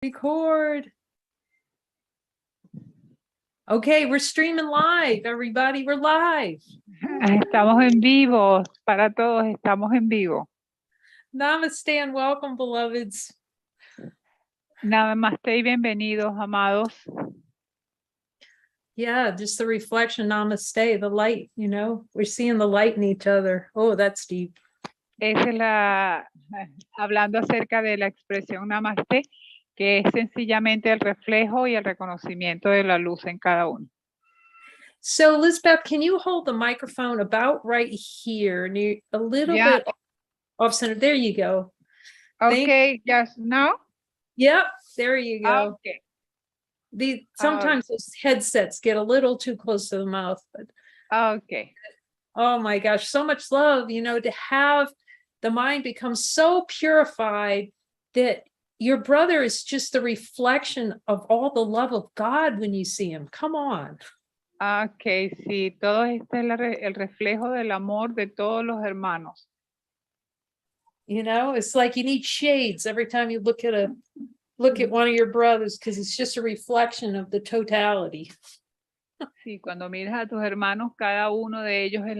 Record. Okay, we're streaming live, everybody. We're live. Estamos en vivo, para todos estamos en vivo. Namaste and welcome, beloveds. Namaste y bienvenidos, amados. Yeah, just the reflection, namaste, the light, you know, we're seeing the light in each other. Oh, that's deep. Esa es hablando acerca de la expresión namaste, que es sencillamente el reflejo y el reconocimiento de la luz en cada uno. So, Lisbeth, can you hold the microphone about right here, a little bit off center? There you go. Okay, just now? Yep, there you go. Okay. Sometimes those headsets get a little too close to the mouth, but okay. Oh my gosh, so much love, you know, to have the mind become so purified that your brother is just the reflection of all the love of God when you see him. Come on. Okay, sí, todo este es el reflejo del amor de todos los hermanos. You know, it's like you need shades every time you look at one of your brothers, because it's just a reflection of the totality. Sí, cuando miras a tus hermanos, cada uno de ellos es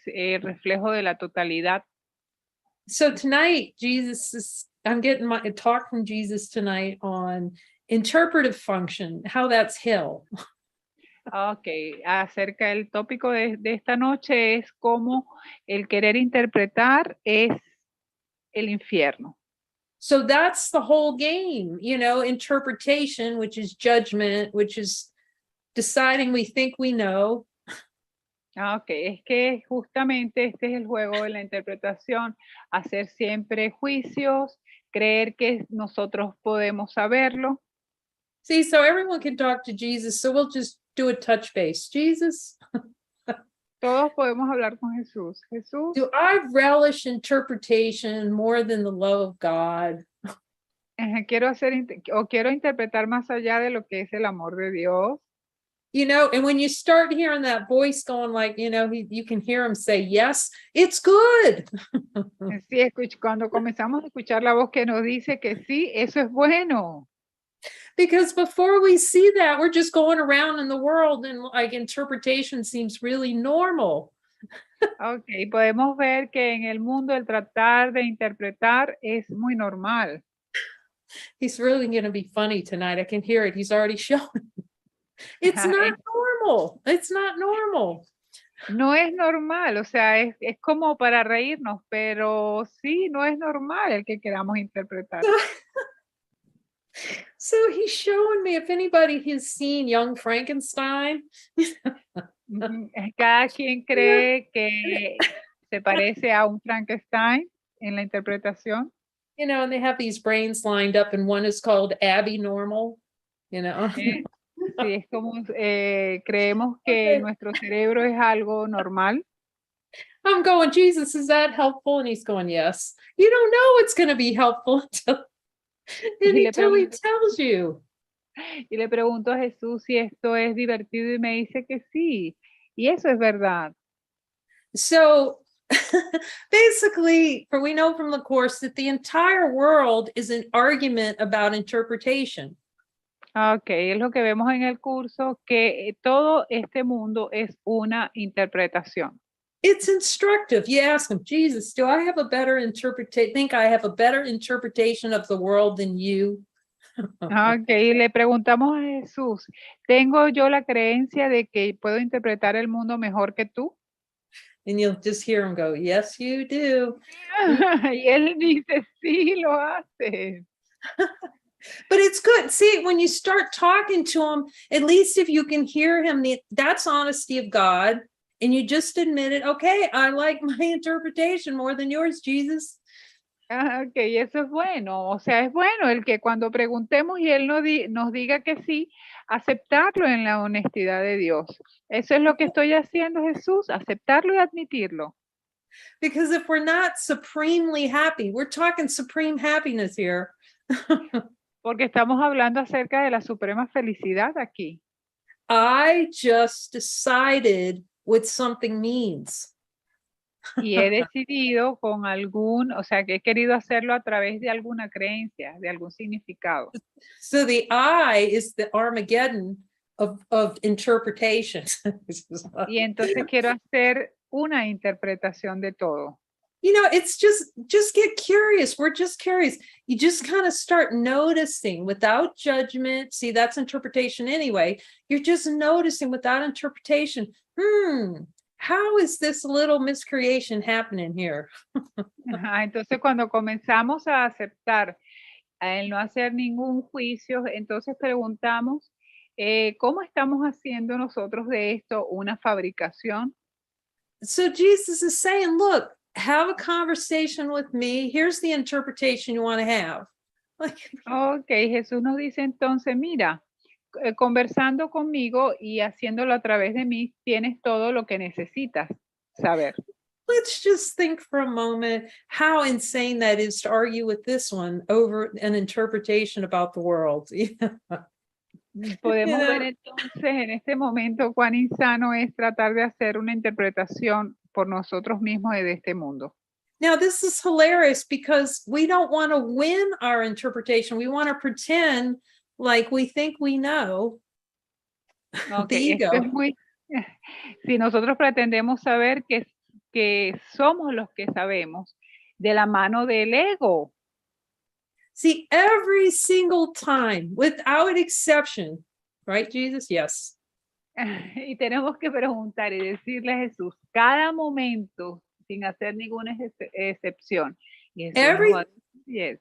el reflejo de la totalidad. So tonight, I'm getting a talk from Jesus tonight on interpretive function, how that's hell. Ok, acerca del tópico de esta noche es cómo el querer interpretar es el infierno. So that's the whole game, you know, interpretation, which is judgment, which is deciding we think we know. Ok, es que justamente este es el juego de la interpretación, hacer siempre juicios, creer que nosotros podemos saberlo. See, so everyone can talk to Jesus, so we'll just do a touch base. Jesus. Todos podemos hablar con Jesús. Jesús. Do I relish interpretation more than the love of God? Quiero interpretar más allá de lo que es el amor de Dios. You know, and when you start hearing that voice going like, you know, you can hear him say, yes, it's good. Sí, cuando comenzamos a escuchar la voz que nos dice que sí, eso es bueno. Because before we see that, we're just going around in the world and like interpretation seems really normal. Ok, podemos ver que en el mundo el tratar de interpretar es muy normal. He's really going to be funny tonight. I can hear it. He's already showing. It's not normal. It's not normal. No es normal, o sea, es como para reírnos, pero sí, no es normal el que queramos interpretar. So he's showing me, if anybody has seen Young Frankenstein. Cada quien cree que se parece a un Frankenstein en la interpretación. You know, and they have these brains lined up and one is called Abby Normal, you know. Sí, es como creemos que nuestro cerebro es algo normal. I'm going, Jesus, is that helpful? And he's going, yes. You don't know it's going to be helpful until he tells you. Y le pregunto a Jesús si esto es divertido y me dice que sí. Y eso es verdad. So basically, we know from the Course that the entire world is an argument about interpretation. Okay, es lo que vemos en el curso, que todo este mundo es una interpretación. It's instructive. You ask him, Jesus, do I have a better think I have a better interpretation of the world than you? Okay, le preguntamos a Jesús, ¿tengo yo la creencia de que puedo interpretar el mundo mejor que tú? And you'll just hear him go, yes, you do. Y él dice, sí, lo hace. But it's good. See, when you start talking to him, at least if you can hear him, that's honesty of God. And you just admit it. Okay, I like my interpretation more than yours, Jesus. Ok, eso es bueno. O sea, es bueno el que cuando preguntemos y él nos diga que sí, aceptarlo en la honestidad de Dios. Eso es lo que estoy haciendo, Jesús, aceptarlo y admitirlo. Because if we're not supremely happy, we're talking supreme happiness here. Porque estamos hablando acerca de la suprema felicidad aquí. I just decided what something means. Y he decidido con algún, o sea, que he querido hacerlo a través de alguna creencia, de algún significado. So the I is the Armageddon of interpretation. Y entonces quiero hacer una interpretación de todo. You know, it's just get curious. We're just curious. You just kind of start noticing without judgment. See, that's interpretation anyway. You're just noticing without interpretation. How is this little miscreation happening here? Ajá, entonces cuando comenzamos a aceptar, a el no hacer ningún juicio, entonces preguntamos, ¿cómo estamos haciendo nosotros de esto una fabricación? So Jesus is saying, look, have a conversation with me. Here's the interpretation you want to have. Like, Ok, Jesús nos dice entonces, mira, conversando conmigo y haciéndolo a través de mí, tienes todo lo que necesitas saber. let's just think for a moment how insane that is to argue with this one over an interpretation about the world. Podemos ver entonces en este momento cuán insano es tratar de hacer una interpretación por nosotros mismos de este mundo. Now, this is hilarious because we don't want to win our interpretation. We want to pretend like we think we know. Okay, The esto es ego. muy, si nosotros pretendemos saber que somos los que sabemos de la mano del ego. See, every single time, without exception, right, Jesus? Yes. Y tenemos que preguntar y decirle a Jesús cada momento sin hacer ninguna excepción. Y Jesús Every- nos va a decir, yes.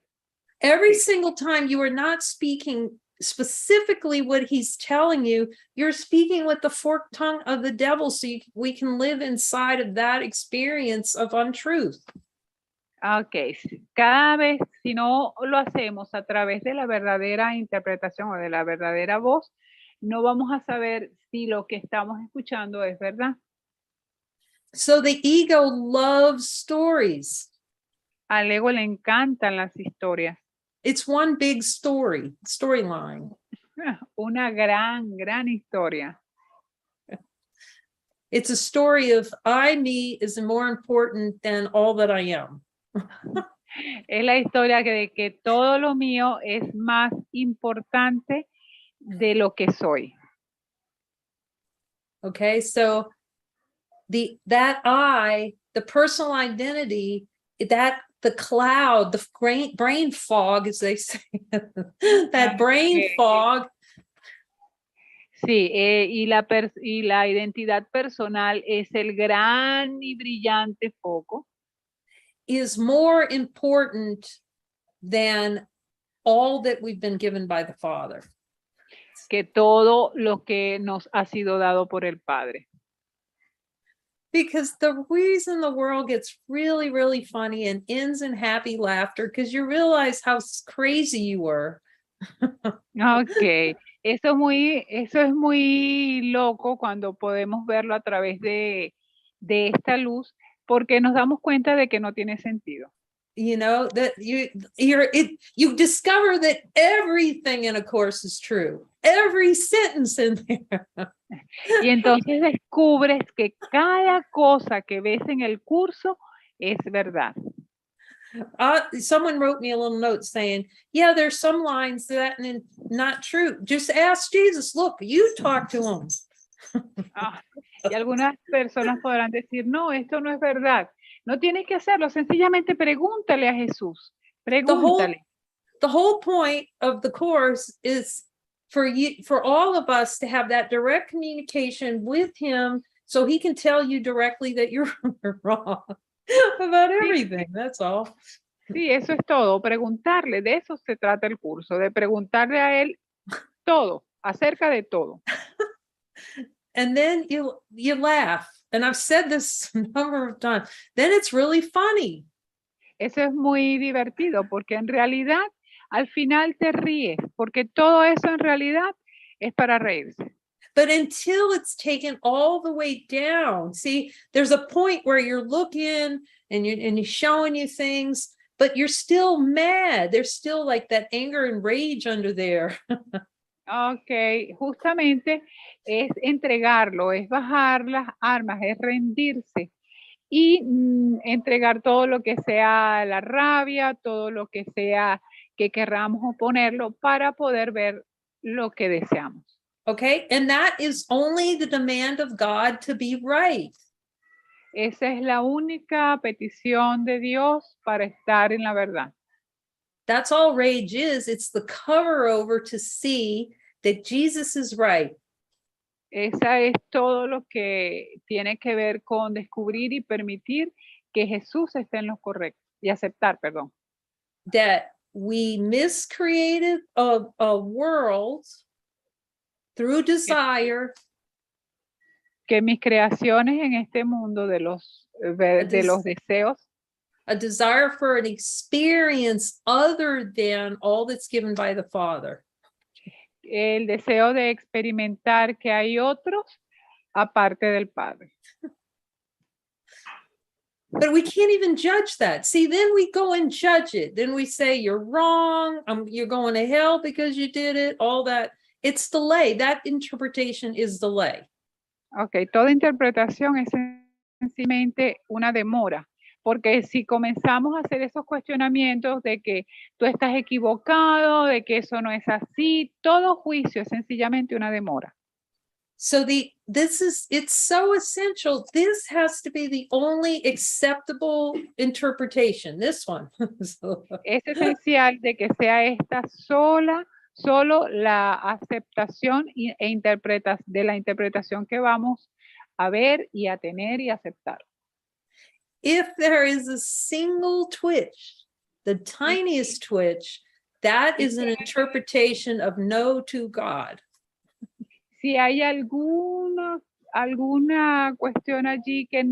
Every single time you are not speaking specifically what he's telling you, you're speaking with the forked tongue of the devil so we can live inside of that experience of untruth. Ok, cada vez, si no lo hacemos a través de la verdadera interpretación o de la verdadera voz, no vamos a saber si lo que estamos escuchando es verdad. So the ego loves stories. Al ego le encantan las historias. It's one big storyline. Una gran historia. It's a story of me is more important than all that I am. Es la historia de que todo lo mío es más importante de lo que soy. Okay, so that I, the personal identity, that the cloud, the brain fog, as they say, that brain fog. Sí, y la identidad personal es el gran y brillante foco. Is more important than all that we've been given by the Father. Que todo lo que nos ha sido dado por el Padre. Because the reason the world gets really, really funny and ends in happy laughter, because you realize how crazy you were. Ok, eso es muy loco cuando podemos verlo a través de esta luz, porque nos damos cuenta de que no tiene sentido. You know, that you discover that everything in a course is true. Every sentence in there. Y entonces descubres que cada cosa que ves en el curso es verdad. Someone wrote me a little note saying, yeah, there's some lines that are not true. Just ask Jesus. Look, you talk to him. Y algunas personas podrán decir, no, esto no es verdad. No tienes que hacerlo, sencillamente pregúntale a Jesús. Pregúntale. The whole point of the course is for all of us to have that direct communication with him so he can tell you directly that you're wrong about everything. That's all. Sí, eso es todo. Preguntarle, de eso se trata el curso, de preguntarle a él todo, acerca de todo. And then you laugh. And I've said this a number of times. Then it's really funny. Eso es muy divertido porque en realidad al final te ríes, porque todo eso en realidad es para reírse. But until it's taken all the way down, see, there's a point where you're looking and you're showing you things, but you're still mad. There's still like that anger and rage under there. Ok, justamente es entregarlo, es bajar las armas, es rendirse y entregar todo lo que sea la rabia, todo lo que sea que querramos oponerlo para poder ver lo que deseamos. Okay, and that is only the demand of God to be right. Esa es la única petición de Dios para estar en la verdad. That's all rage is. It's the cover over to see that Jesus is right. Esa es todo lo que tiene que ver con descubrir y permitir que Jesús esté en lo correcto y aceptar, perdón. That we miscreated a world through desire. Que mis creaciones en este mundo de los deseos, a desire for an experience other than all that's given by the Father. el deseo de experimentar que hay otros aparte del Padre. But we can't even judge that. See, then we go and judge it. Then we say, you're wrong. You're going to hell because you did it. All that. It's delay. That interpretation is delay. Ok, toda interpretación es sencillamente una demora. Porque si comenzamos a hacer esos cuestionamientos de que tú estás equivocado, de que eso no es así, todo juicio es sencillamente una demora. So it's so essential. This has to be the only acceptable interpretation, this one. Es esencial de que sea esta solo la aceptación de la interpretación que vamos a ver y a tener y aceptar. If there is a single twitch, the tiniest twitch, that is an interpretation of no to God. Si hay alguna cuestión allí que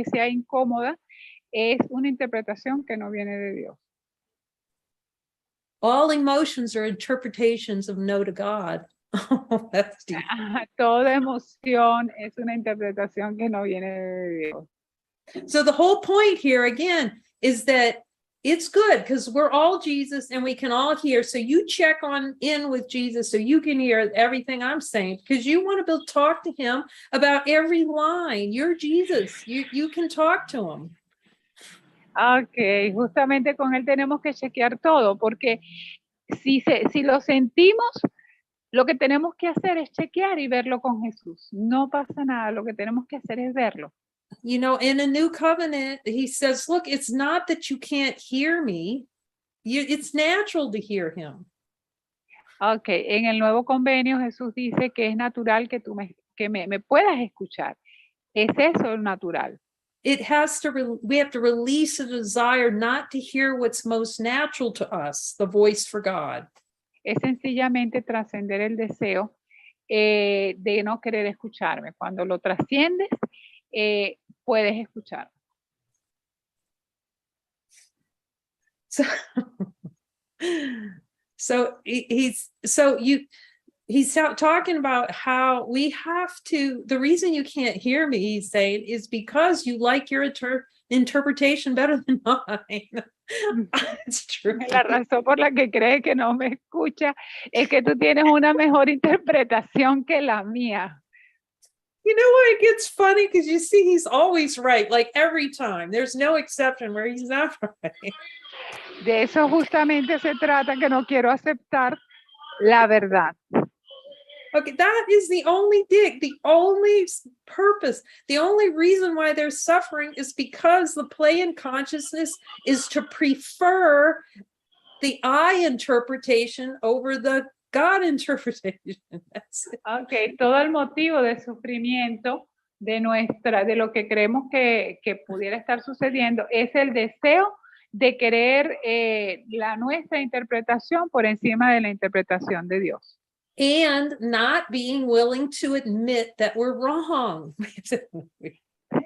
sea incómoda, es una interpretación que no viene de Dios. All emotions are interpretations of no to God. That's deep. Toda emoción es una interpretación que no viene de Dios. So the whole point here again is that it's good because we're all Jesus and we can all hear. So you check on in with Jesus so you can hear everything I'm saying because you want to talk to him about every line. You're Jesus. You can talk to him. Ok, justamente con él tenemos que chequear todo porque si lo sentimos, lo que tenemos que hacer es chequear y verlo con Jesús. No pasa nada, lo que tenemos que hacer es verlo. You know, in a new covenant, he says, look, it's not that you can't hear me. It's natural to hear him. Ok, en el nuevo convenio Jesús dice que es natural que tú me puedas escuchar. Es eso natural. We have to release a desire not to hear what's most natural to us, the voice for God. Es sencillamente trascender el deseo de no querer escucharme. Cuando lo trasciendes, puedes escuchar. So he's talking about how we have to, the reason you can't hear me, he's saying, is because you like your interpretation better than mine. It's true. La razón por la que crees que no me escucha es que tú tienes una mejor interpretación que la mía. You know what? It gets funny because you see he's always right, like every time. There's no exception where he's not right. De eso justamente se trata, que no quiero aceptar la verdad. Okay, that is the only the only purpose, the only reason why they're suffering is because the play in consciousness is to prefer the I interpretation over the God interpretation. Ok, todo el motivo de sufrimiento de lo que creemos que pudiera estar sucediendo es el deseo de querer nuestra interpretación por encima de la interpretación de Dios. And not being willing to admit that we're wrong.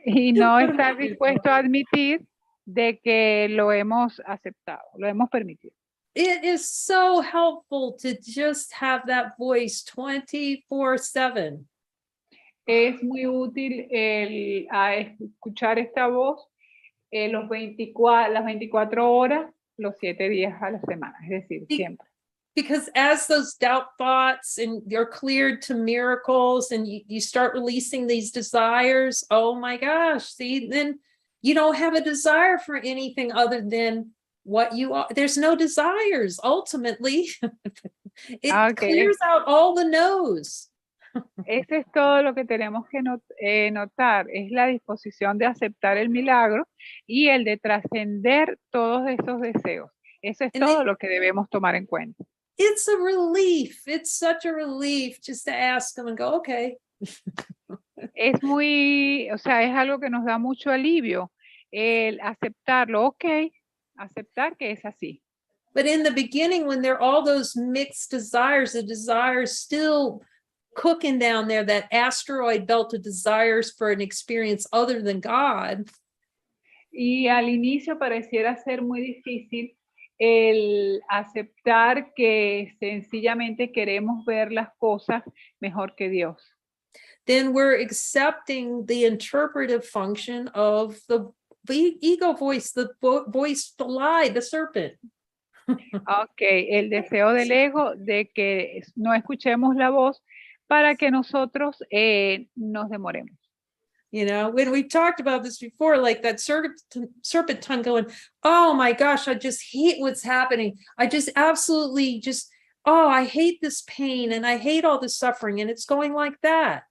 Y no estar dispuesto a admitir de que lo hemos aceptado, lo hemos permitido. It is so helpful to just have that voice 24/7. Es muy útil a escuchar esta voz las 24 horas, los 7 días a la semana, es decir, siempre. Because as those doubt thoughts and you're cleared to miracles and you start releasing these desires, oh my gosh, see, then you don't have a desire for anything other than what you are. There's no desires. Ultimately, it Okay, clears out all the no's. ese es todo lo que tenemos que notar, es la disposición de aceptar el milagro y el de trascender todos esos deseos. Eso es And todo lo que debemos tomar en cuenta. it's a relief. It's such a relief just to ask them and go, okay. Es muy, o sea, es algo que nos da mucho alivio el aceptarlo, ok, aceptar que es así. But in the beginning, when there are all those mixed desires, the desires still cooking down there, that asteroid belt of desires for an experience other than God. Y al inicio pareciera ser muy difícil el aceptar que sencillamente queremos ver las cosas mejor que Dios. Then we're accepting the interpretive function of the ego voice, the voice, the lie, the serpent. Ok, el deseo del ego de que no escuchemos la voz para que nosotros nos demoremos. You know, when we've talked about this before, like that serpent tongue going, oh my gosh, I just hate what's happening. I just absolutely just, oh, I hate this pain and I hate all this suffering. And it's going like that.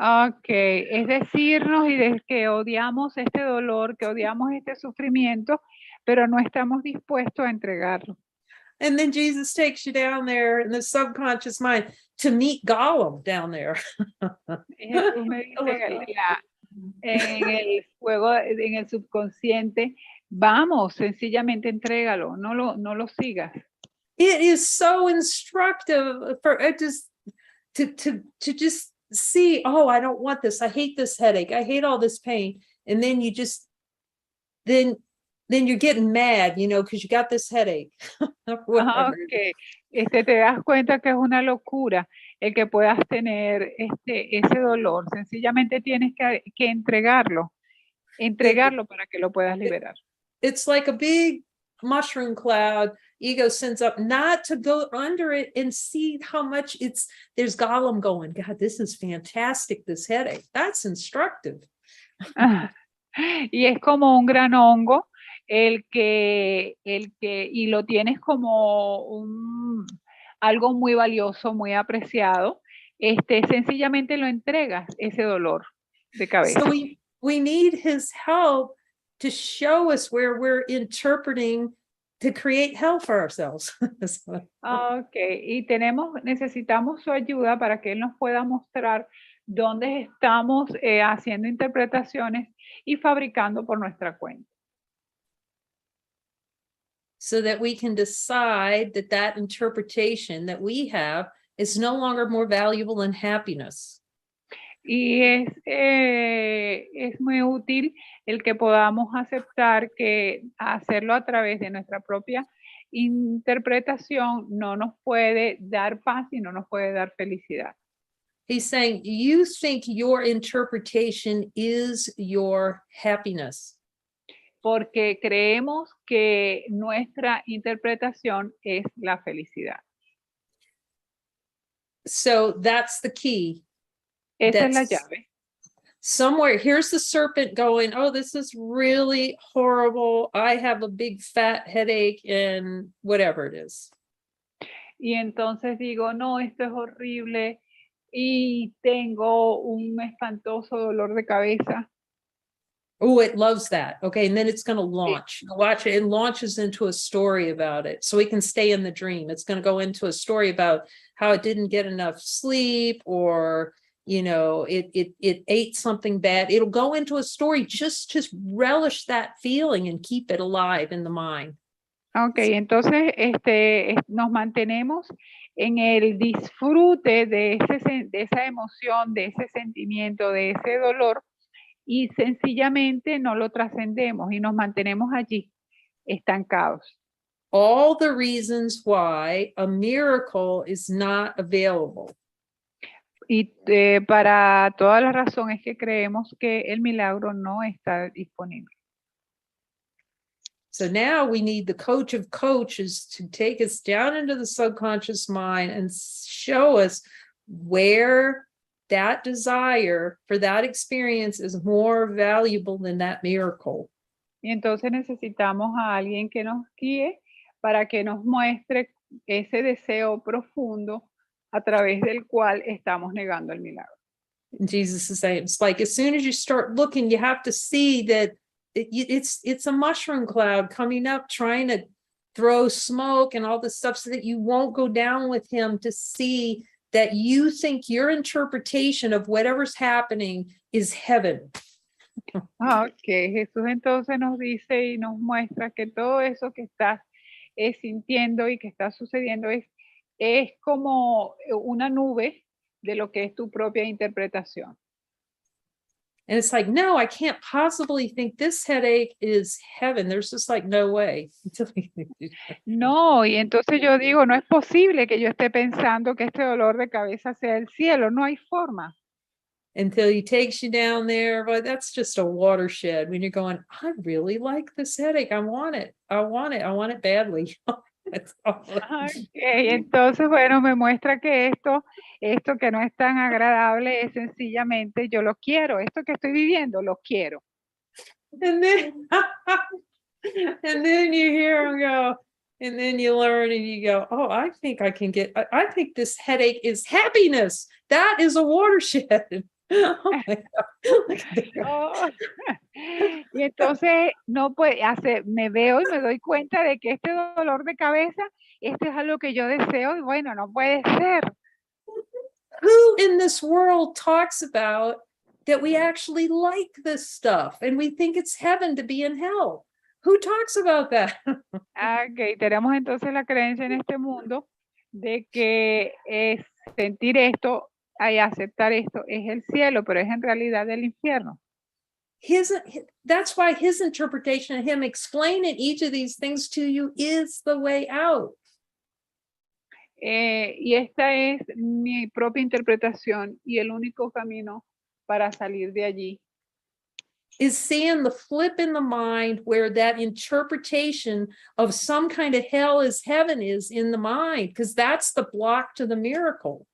Ok, es decirnos y de que odiamos este dolor, que odiamos este sufrimiento, pero no estamos dispuestos a entregarlo. And then Jesus takes you down there in the subconscious mind to meet Gollum down there. Jesús me dice en el fuego, en el subconsciente, vamos, sencillamente entrégalo, no lo sigas. It is so instructive for it just to just see, oh, I don't want this. I hate this headache. I hate all this pain. And then you just, then you're getting mad, you know, because you got this headache. Okay. Te das cuenta que es una locura el que puedas tener ese dolor. Sencillamente tienes que entregarlo para que lo puedas liberar. It's like a big mushroom cloud. Ego sends up not to go under it and see how much there's Gollum going, God, this is fantastic, this headache. That's instructive. Y es como un gran hongo y lo tienes como algo muy valioso, muy apreciado, sencillamente lo entregas ese dolor de cabeza. So we need his help to show us where we're interpreting to create hell for ourselves. Okay, y necesitamos su ayuda para que él nos pueda mostrar dónde estamos haciendo interpretaciones y fabricando por nuestra cuenta. So that we can decide that interpretation that we have is no longer more valuable than happiness. Y es muy útil el que podamos aceptar que hacerlo a través de nuestra propia interpretación no nos puede dar paz y no nos puede dar felicidad. He's saying, you think your interpretation is your happiness. Porque creemos que nuestra interpretación es la felicidad. So that's the key. Esa es la llave. Somewhere, here's the serpent going, oh, this is really horrible. I have a big fat headache and whatever it is. Y entonces digo, no, esto es horrible y tengo un espantoso dolor de cabeza. Oh, it loves that. Okay, and then it's going to launch. Watch it. It launches into a story about it. So we can stay in the dream. It's going to go into a story about how it didn't get enough sleep, or you know, it ate something bad. It'll go into a story just to relish that feeling and keep it alive in the mind. Okay, entonces nos mantenemos en el disfrute de esa emoción, de ese sentimiento, de ese dolor, y sencillamente no lo trascendemos y nos mantenemos allí, estancados. All the reasons why a miracle is not available. Y para todas las razones que creemos que el milagro no está disponible. So now we need the coach of coaches to take us down into the subconscious mind and show us where that desire for that experience is more valuable than that miracle. Y entonces necesitamos a alguien que nos guíe para que nos muestre ese deseo profundo a través del cual estamos negando el milagro. And Jesus is saying, it's like, as soon as you start looking, you have to see that it's a mushroom cloud coming up, trying to throw smoke and all this stuff so that you won't go down with him, to see that you think your interpretation of whatever's happening is heaven. Ok, Jesús entonces nos dice y nos muestra que todo eso que estás sintiendo y que está sucediendo es como una nube de lo que es tu propia interpretación. And it's like, no, I can't possibly think this headache is heaven. There's just like no way. No, y entonces yo digo, no es posible que yo esté pensando que este dolor de cabeza sea el cielo, no hay forma. Until he takes you down there, but that's just a watershed when you're going, I really like this headache. I want it. I want it. I want it badly. That's all. Ok, entonces, bueno, me muestra que esto que no es tan agradable es sencillamente yo lo quiero, esto que estoy viviendo lo quiero. And then, and then you hear him go, and then you learn and you go, oh, I think I can get, I think this headache is happiness. That is a watershed. Oh my God. Oh. Y entonces no puede hacer, me veo y me doy cuenta de que este dolor de cabeza, esto es algo que yo deseo y bueno, no puede ser. Who in this world talks about that we actually like this stuff and we think it's heaven to be in hell? Who talks about that? Ok, tenemos entonces la creencia en este mundo de que sentir esto y aceptar esto es el cielo, pero es en realidad el infierno. That's why his interpretation of him explaining each of these things to you is the way out. Y esta es mi propia interpretación y el único camino para salir de allí. Is seeing the flip in the mind where that interpretation of some kind of hell is heaven is in the mind, because that's the block to the miracle.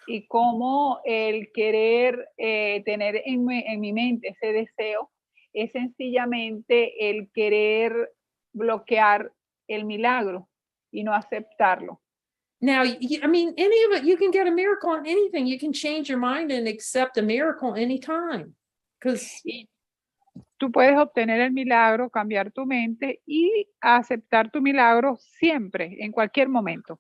Y cómo el querer tener en mi mente ese deseo es sencillamente el querer bloquear el milagro y no aceptarlo. Now, I mean, any of it, you can get a miracle on anything. You can change your mind and accept a miracle anytime. Because tú puedes obtener el milagro, cambiar tu mente y aceptar tu milagro siempre, en cualquier momento.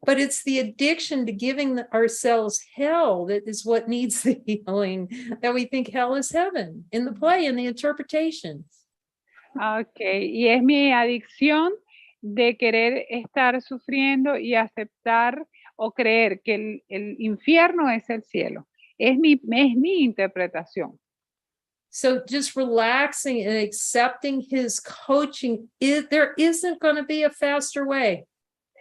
But it's the addiction to giving ourselves hell that is what needs the healing, that we think hell is heaven in the play and the interpretations. Okay, y es mi adicción de querer estar sufriendo y aceptar o creer que el infierno es el cielo. Es mi interpretación. So just relaxing and accepting his coaching, there isn't going to be a faster way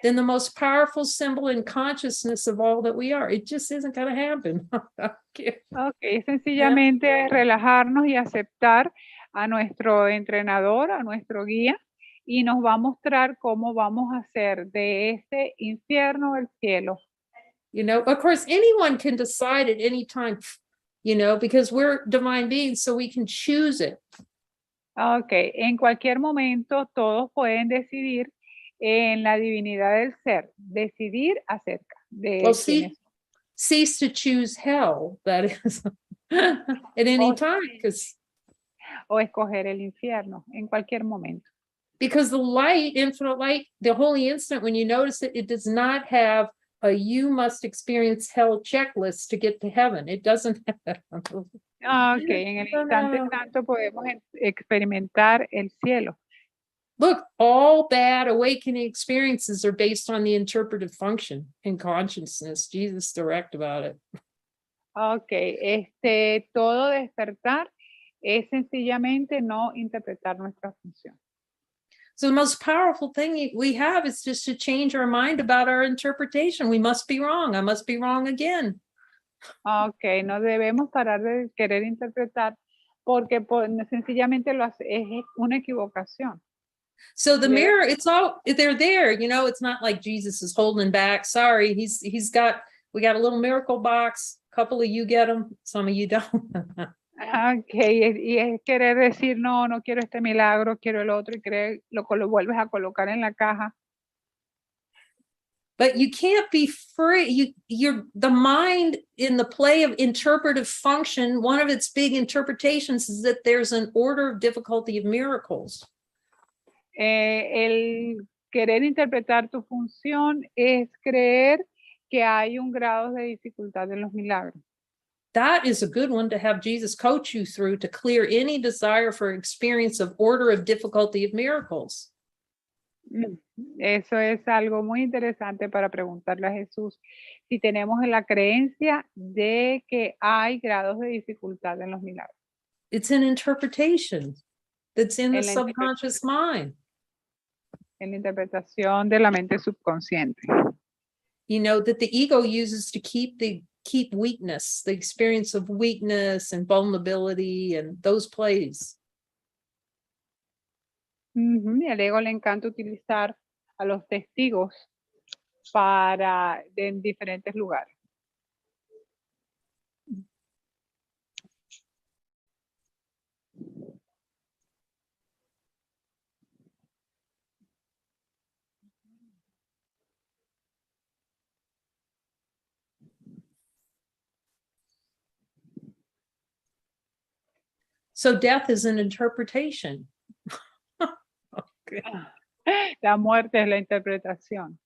than the most powerful symbol in consciousness of all that we are. It just isn't going to happen. Ok, sencillamente relajarnos y aceptar a nuestro entrenador, a nuestro guía, y nos va a mostrar cómo vamos a hacer de ese infierno el cielo. You know, of course, anyone can decide at any time, you know, because we're divine beings, so we can choose it. Ok, en cualquier momento todos pueden decidir en la divinidad del ser, decidir acerca de Well, cease to choose hell, that is, at any time, o escoger el infierno en cualquier momento. Because the light, infinite light, the holy instant, when you notice it, it does not have a you must experience hell checklist to get to heaven. It doesn't have that. Ok, en el instante santo podemos experimentar el cielo. Look, all bad awakening experiences are based on the interpretive function in consciousness. Jesus direct about it. Ok, todo despertar es sencillamente no interpretar nuestra función. So the most powerful thing we have is just to change our mind about our interpretation. We must be wrong. I must be wrong again. Ok, no debemos parar de querer interpretar porque sencillamente es una equivocación. So the mirror, they're there, you know, it's not like Jesus is holding back. Sorry, We got a little miracle box. A couple of you get them, some of you don't. Okay, y es querer decir, no, no quiero este milagro, quiero el otro, y lo vuelves a colocar en la caja. But you can't be free. You're the mind in the play of interpretive function. One of its big interpretations is that there's an order of difficulty of miracles. El querer interpretar tu función es creer que hay un grado de dificultad en los milagros. That is a good one to have Jesus coach you through to clear any desire for experience of order of difficulty of miracles. Eso es algo muy interesante para preguntarle a Jesús si tenemos la creencia de que hay grados de dificultad en los milagros. It's an interpretation that's in the En la subconscious mind. En la interpretación de la mente subconsciente. You know, that the ego uses to keep weakness, the experience of weakness and vulnerability and those plays. Y al ego le encanta utilizar a los testigos en diferentes lugares. So death is an interpretation. Okay. La muerte es la interpretación.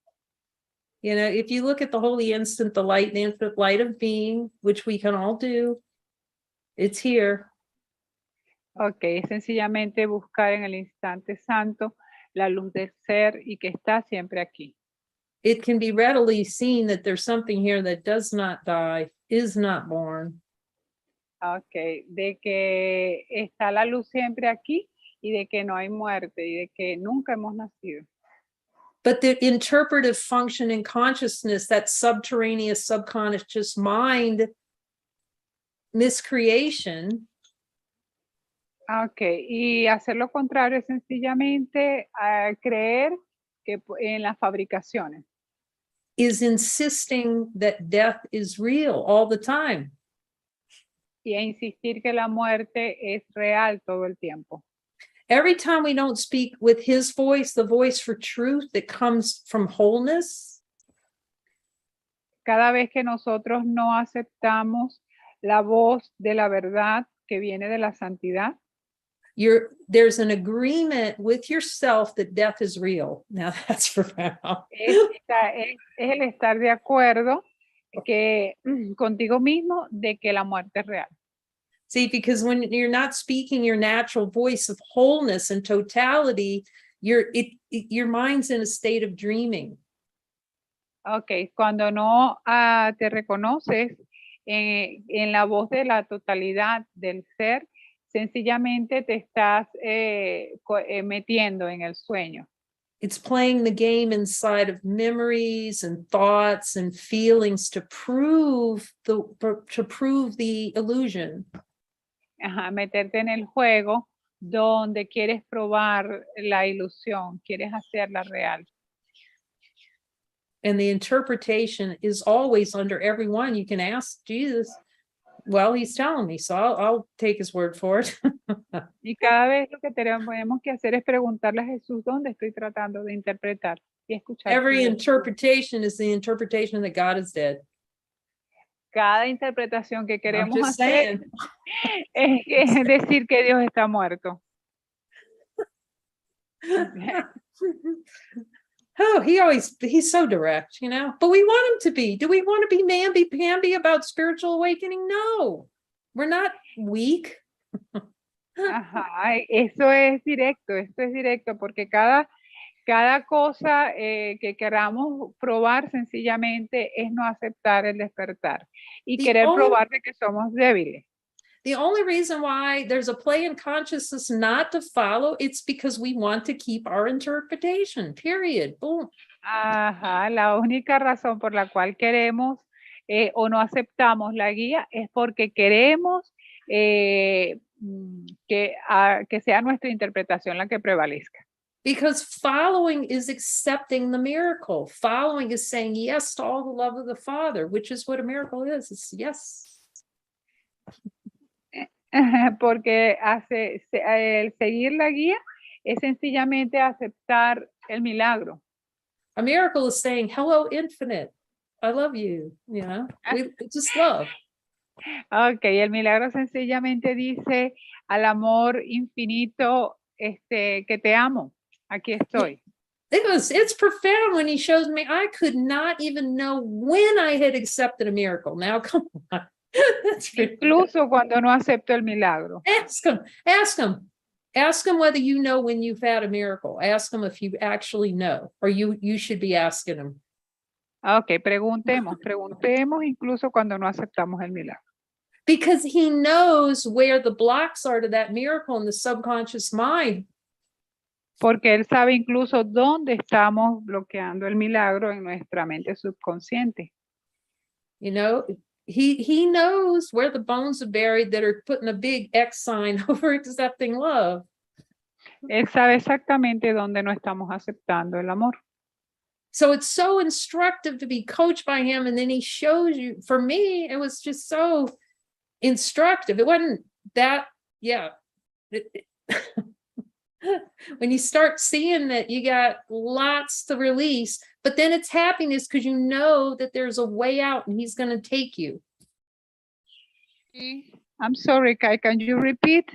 You know, if you look at the holy instant, the infinite light of being, which we can all do, it's here. Ok, sencillamente buscar en el instante santo la luz del ser y que está siempre aquí. It can be readily seen that there's something here that does not die, is not born. Ok, de que está la luz siempre aquí y de que no hay muerte y de que nunca hemos nacido. But the interpretive function in consciousness, that subterraneous subconscious mind miscreation. Ok, y hacer lo contrario es sencillamente creer que en las fabricaciones. Is insisting that death is real all the time. Y insistir que la muerte es real todo el tiempo. Every time we don't speak with his voice, the voice for truth that comes from wholeness. Cada vez que nosotros no aceptamos la voz de la verdad que viene de la santidad. There's an agreement with yourself that death is real. Now that's profound. Es el estar de acuerdo que contigo mismo de que la muerte es real. See, because when you're not speaking your natural voice of wholeness and totality, your mind's in a state of dreaming. Ok, cuando no te reconoces en la voz de la totalidad del ser, sencillamente te estás metiendo en el sueño. It's playing the game inside of memories and thoughts and feelings to prove the illusion. Ajá, meterte en el juego donde quieres probar la ilusión, quieres hacerla real. And the interpretation is always under everyone. You can ask Jesus. Well, he's telling me, so I'll take his word for it. Y cada vez lo que tenemos que hacer es preguntarle a Jesús dónde estoy tratando de interpretar y escuchar. Every interpretation is the interpretation that God is dead. Cada interpretación que queremos I'm just hacer es decir que Dios está muerto. Oh, he's so direct, you know, but we want him to be. Do we want to be namby-pamby about spiritual awakening? No, we're not weak. Ajá, esto es directo porque cada cosa que queramos probar sencillamente es no aceptar el despertar y querer probar de que somos débiles. The only reason why there's a play in consciousness not to follow, it's because we want to keep our interpretation, period. Boom. Ajá, la única razón por la cual queremos o no aceptamos la guía es porque queremos que sea nuestra interpretación la que prevalezca. Because following is accepting the miracle. Following is saying yes to all the love of the Father, which is what a miracle is. It's yes. Porque el seguir la guía es sencillamente aceptar el milagro. A miracle is saying, hello, infinite. I love you. You know, it's just love. Ok, el milagro sencillamente dice al amor infinito, que te amo. Aquí estoy. It's profound when he shows me I could not even know when I had accepted a miracle. Now, come on. Incluso cuando no acepto el milagro. Ask him whether you know when you've had a miracle. Ask him if you actually know, or you should be asking him. Ok, preguntemos incluso cuando no aceptamos el milagro. Because he knows where the blocks are to that miracle in the subconscious mind. Porque él sabe incluso dónde estamos bloqueando el milagro en nuestra mente subconsciente. You know, he knows where the bones are buried that are putting a big X sign over accepting love. Él sabe exactamente dónde no estamos aceptando el amor. So it's so instructive to be coached by him, and then he shows you. For me, it was just so instructive. It wasn't that, when you start seeing that you got lots to release, but then it's happiness because you know that there's a way out and he's going to take you. I'm sorry, Kai, can you repeat,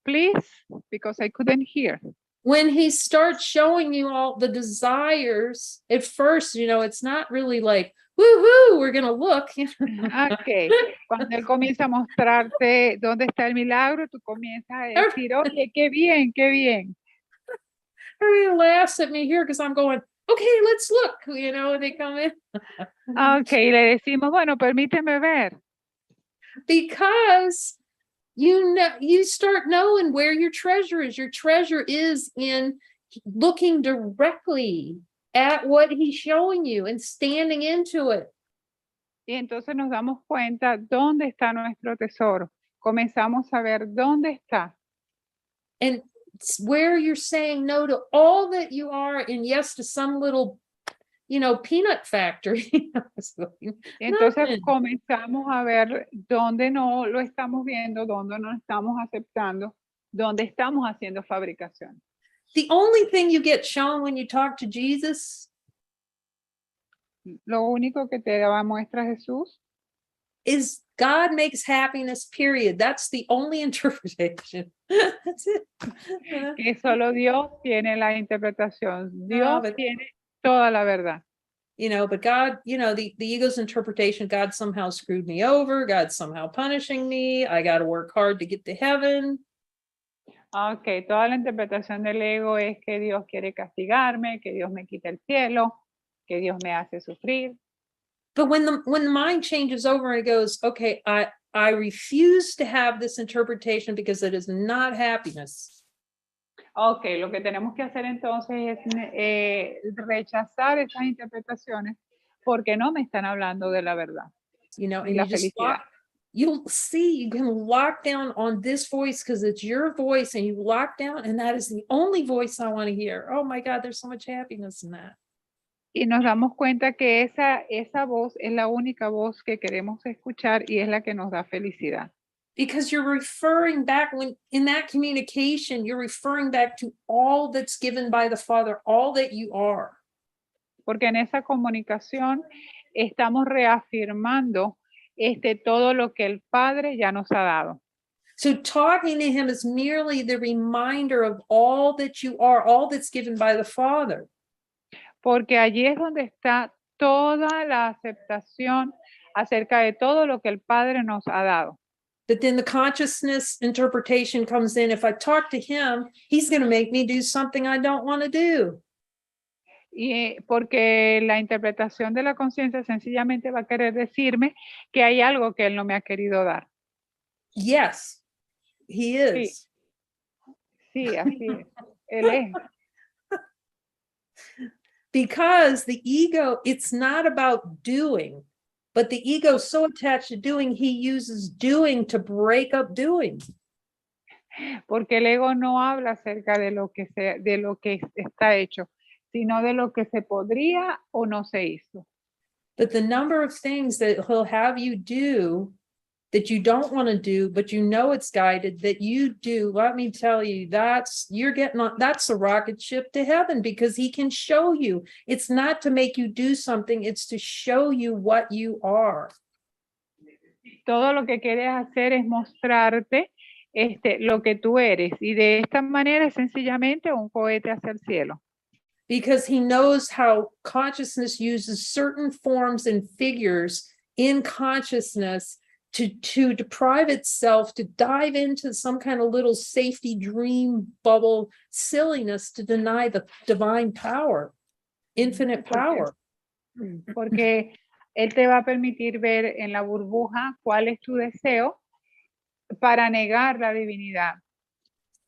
please? Because I couldn't hear. When he starts showing you all the desires, at first, you know, it's not really like, woohoo, we're going to look. Ok, cuando él comienza a mostrarte dónde está el milagro, tú comienzas a decir, oye, qué bien, qué bien. Everybody laughs at me here because I'm going, okay, let's look, you know, they come in. Ok, le decimos, bueno, permíteme ver. Because you know, you start knowing where your treasure is. Your treasure is in looking directly at what he's showing you and standing into it. Y entonces nos damos cuenta dónde está nuestro tesoro. Comenzamos a ver dónde está. And it's where you're saying no to all that you are and yes to some little, you know, peanut factory. Entonces comenzamos a ver dónde no lo estamos viendo, dónde no estamos aceptando, dónde estamos haciendo fabricación. The only thing you get shown when you talk to Jesus, lo único que te da muestra Jesús, is God makes happiness, period. That's the only interpretation. That's it. Que solo Dios tiene la interpretación. Dios tiene toda la verdad. You know, but God, you know, the ego's interpretation, God somehow screwed me over. God's somehow punishing me. I got to work hard to get to heaven. Ok, toda la interpretación del ego es que Dios quiere castigarme, que Dios me quita el cielo, que Dios me hace sufrir. But when the mind changes over and it goes, okay, I refuse to have this interpretation because it is not happiness. Ok, lo que tenemos que hacer entonces es rechazar esas interpretaciones porque no me están hablando de la verdad. You know, y and la you just felicidad. You'll see, you can lock down on this voice because it's your voice and you lock down and that is the only voice I want to hear. Oh my God, there's so much happiness in that. Y nos damos cuenta que esa voz es la única voz que queremos escuchar y es la que nos da felicidad. Because you're referring back, when in that communication, you're referring back to all that's given by the Father, all that you are. Porque en esa comunicación estamos reafirmando todo lo que el Padre ya nos ha dado. So talking to him is merely the reminder of all that you are, all that's given by the Father. Porque allí es donde está toda la aceptación acerca de todo lo que el Padre nos ha dado. But then the consciousness interpretation comes in. If I talk to him, he's going to make me do something I don't want to do. Y porque la interpretación de la conciencia sencillamente va a querer decirme que hay algo que él no me ha querido dar. Yes, he is. Sí, así es. Él es. Because the ego, it's not about doing, but the ego is so attached to doing, he uses doing to break up doing. Porque el ego no habla acerca de lo que está hecho, sino de lo que se podría o no se hizo. But the number of things that he'll have you do that you don't want to do, but you know it's guided, that you do, let me tell you, that's a rocket ship to heaven, because he can show you. It's not to make you do something, it's to show you what you are. Todo lo que quieres hacer es mostrarte lo que tú eres, y de esta manera es sencillamente un cohete hacia el cielo. Because he knows how consciousness uses certain forms and figures in consciousness to deprive itself, to dive into some kind of little safety dream bubble silliness to deny the divine power, infinite power. Porque él te va a permitir ver en la burbuja cuál es tu deseo para negar la divinidad.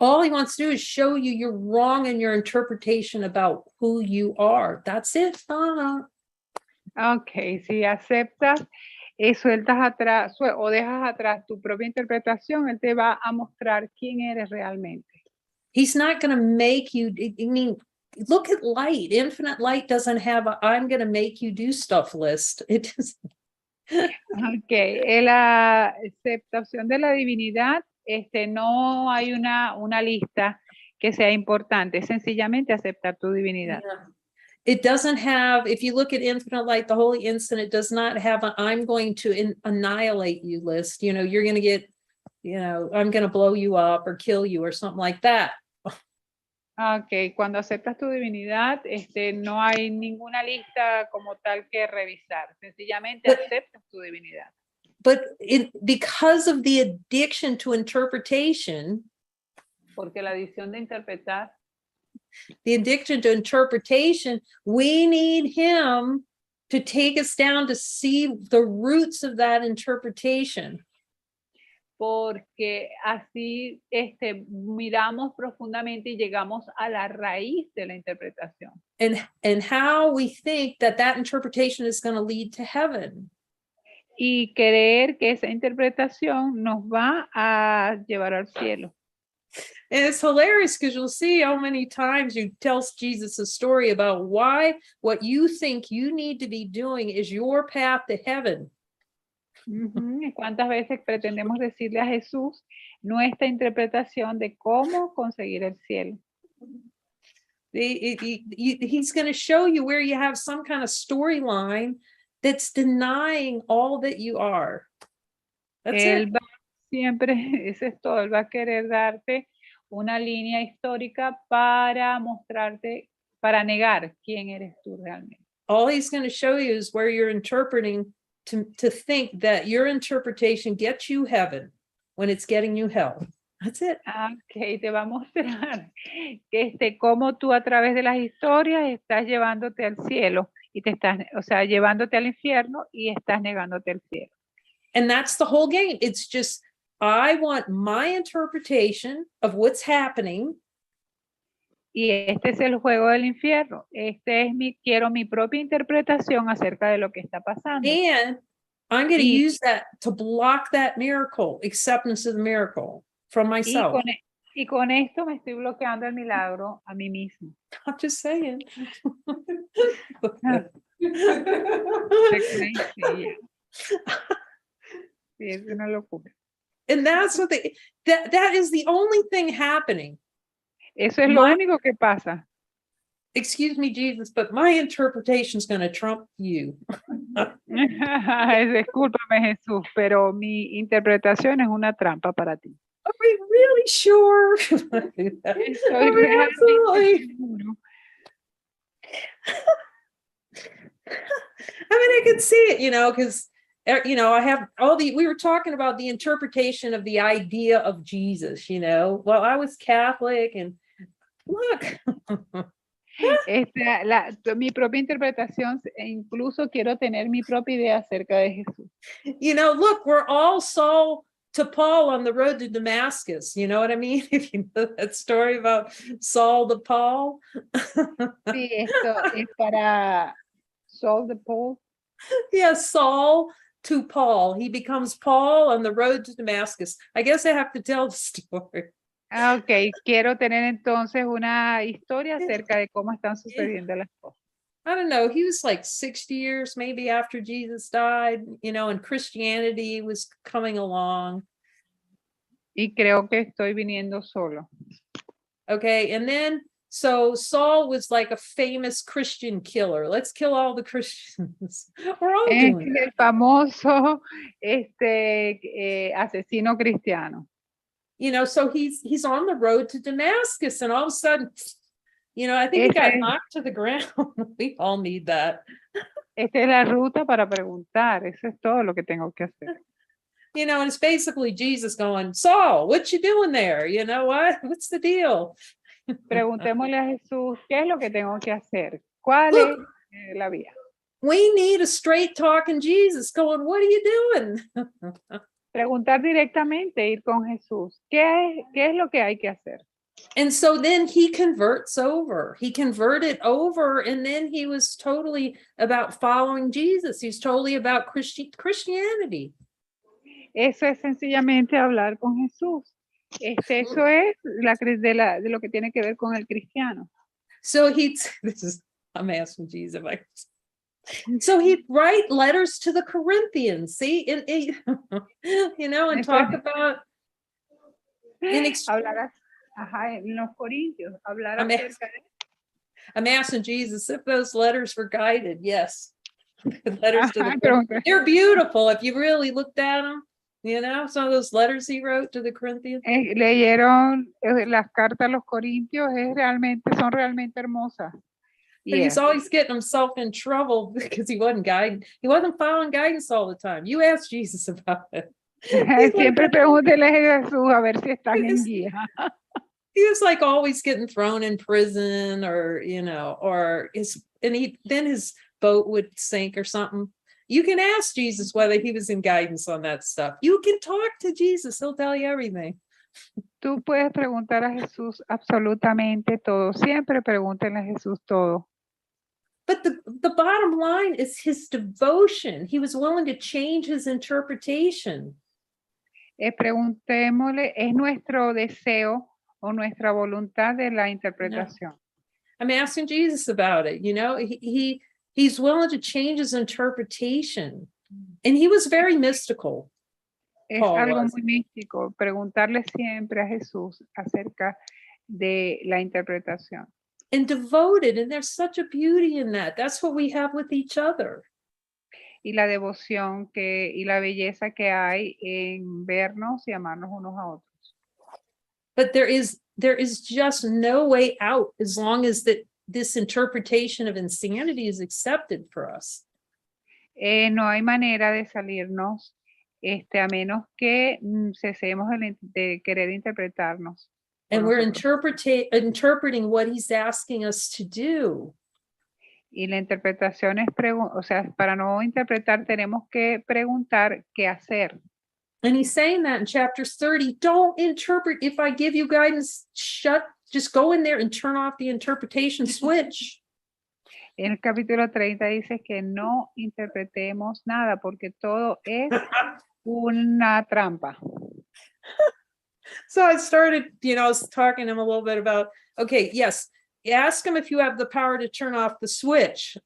All he wants to do is show you you're wrong in your interpretation about who you are. That's it. Ok, si aceptas sueltas atrás o dejas atrás tu propia interpretación, él te va a mostrar quién eres realmente. He's not going to make you, I mean, look at light. Infinite light doesn't have a I'm going to make you do stuff list. It just. Ok, en la aceptación de la divinidad, no hay una lista que sea importante, sencillamente aceptar tu divinidad. Yeah. It doesn't have, if you look at infinite light, the holy instant, it does not have a I'm going to annihilate you list. You know, you're going to get, you know, I'm going to blow you up or kill you or something like that. Ok, cuando aceptas tu divinidad, no hay ninguna lista como tal que revisar, sencillamente aceptas tu divinidad. But because of the addiction to interpretation, porque la adicción de interpretar, the addiction to interpretation, we need him to take us down to see the roots of that interpretation. Porque así miramos profundamente y llegamos a la raíz de la interpretación. And how we think that that interpretation is going to lead to heaven. Y creer que esa interpretación nos va a llevar al cielo. And it's hilarious because you'll see how many times you tell Jesus a story about why what you think you need to be doing is your path to heaven. ¿Cuántas veces pretendemos decirle a Jesús nuestra interpretación de cómo conseguir el cielo? He's going to show you where you have some kind of storyline that's denying all that you are. That's Él it. va siempre, eso es todo, él va a querer darte una línea histórica para mostrarte, para negar quién eres tú realmente. All he's going to show you is where you're interpreting to think that your interpretation gets you heaven when it's getting you hell. That's it. Ok, te va a mostrar que cómo tú a través de las historias estás llevándote al cielo y te estás, o sea, llevándote al infierno y estás negándote al cielo. And that's the whole game. It's just, I want my interpretation of what's happening. Y este es el juego del infierno. Quiero mi propia interpretación acerca de lo que está pasando. And I'm going to use that to block that miracle, acceptance of the miracle from myself. Y con esto me estoy bloqueando el milagro a mí mismo. I'm just saying. Sí, es una locura. And that's what that is the only thing happening. Eso es lo único que pasa. Excuse me, Jesus, but my interpretation is going to trump you. Discúlpame, Jesús, pero mi interpretación es una trampa para ti. Are we really sure? Estoy realmente seguro. I mean, I could see it, you know, because, you know, I have we were talking about the interpretation of the idea of Jesus, you know. Well, I was Catholic and look. Mi propia interpretación, incluso quiero tener mi propia idea acerca de Jesús. You know, look, we're all Saul to Paul on the road to Damascus. You know what I mean? If you know that story about Saul to Paul. Sí, esto es para Saul to Paul. Yes, Saul to Paul. He becomes Paul on the road to Damascus. I guess I have to tell the story. Ok, quiero tener entonces una historia acerca de cómo están sucediendo las cosas. I don't know, he was like 60 years maybe after Jesus died, and Christianity was coming along. Y creo que estoy viniendo solo. Okay, and then so Saul was like a famous Christian killer. Let's kill all the Christians. We're all doing that. El famoso asesino cristiano. So he's on the road to Damascus, and all of a sudden, I think he got knocked to the ground. We all need that. Esta es la ruta para preguntar. Eso es todo lo que tengo que hacer. And it's basically Jesus going, Saul, what you doing there? What's the deal? Preguntémosle a Jesús, ¿qué es lo que tengo que hacer? ¿Cuál es la vía? We need a straight talking Jesus going, what are you doing? Preguntar directamente, ir con Jesús. ¿Qué es lo que hay que hacer? And so then he converts over. He converted over, and then he was totally about following Jesus. He's totally about Christianity. Eso es sencillamente hablar con Jesús. Eso es de lo que tiene que ver con el cristiano. So I'm asking Jesus. So he'd write letters to the Corinthians, see, and talk about. Hablar en los Corintios, hablar acerca de. I'm asking Jesus if those letters were guided. Yes, letters to the Corinthians. They're beautiful if you really looked at them. Some of those letters he wrote to the Corinthians. Leyeron las cartas a los Corintios, son realmente hermosas. But he's always getting himself in trouble because he wasn't following guidance all the time. You ask Jesus about it. Siempre pregúntele a Jesús a ver si están en guía. He was like always getting thrown in prison, or then his boat would sink or something. You can ask Jesus whether he was in guidance on that stuff. You can talk to Jesus. He'll tell you everything. Tú puedes preguntar a Jesús absolutamente todo. Siempre pregúntale a Jesús todo. But the bottom line is his devotion. He was willing to change his interpretation. Preguntémosle, ¿es nuestro deseo o nuestra voluntad de la interpretación? No. I'm asking Jesus about it. He's willing to change his interpretation. And he was very mystical. Es algo muy místico, preguntarle siempre a Jesús acerca de la interpretación. And devoted, and there's such a beauty in that. That's what we have with each other. Y la devoción y la belleza que hay en vernos y amarnos unos a otros. But there is just no way out as long as this interpretation of insanity is accepted for us. No hay manera de salirnos, a menos que cesemos de querer interpretarnos. And we're interpreting what he's asking us to do. Y la interpretación es, para no interpretar tenemos que preguntar qué hacer. And he's saying that in chapters 30, don't interpret. If I give you guidance, just go in there and turn off the interpretation switch. En el capítulo 30 dice que no interpretemos nada porque todo es una trampa. So I started, I was talking to him a little bit about, okay, yes, ask him if you have the power to turn off the switch.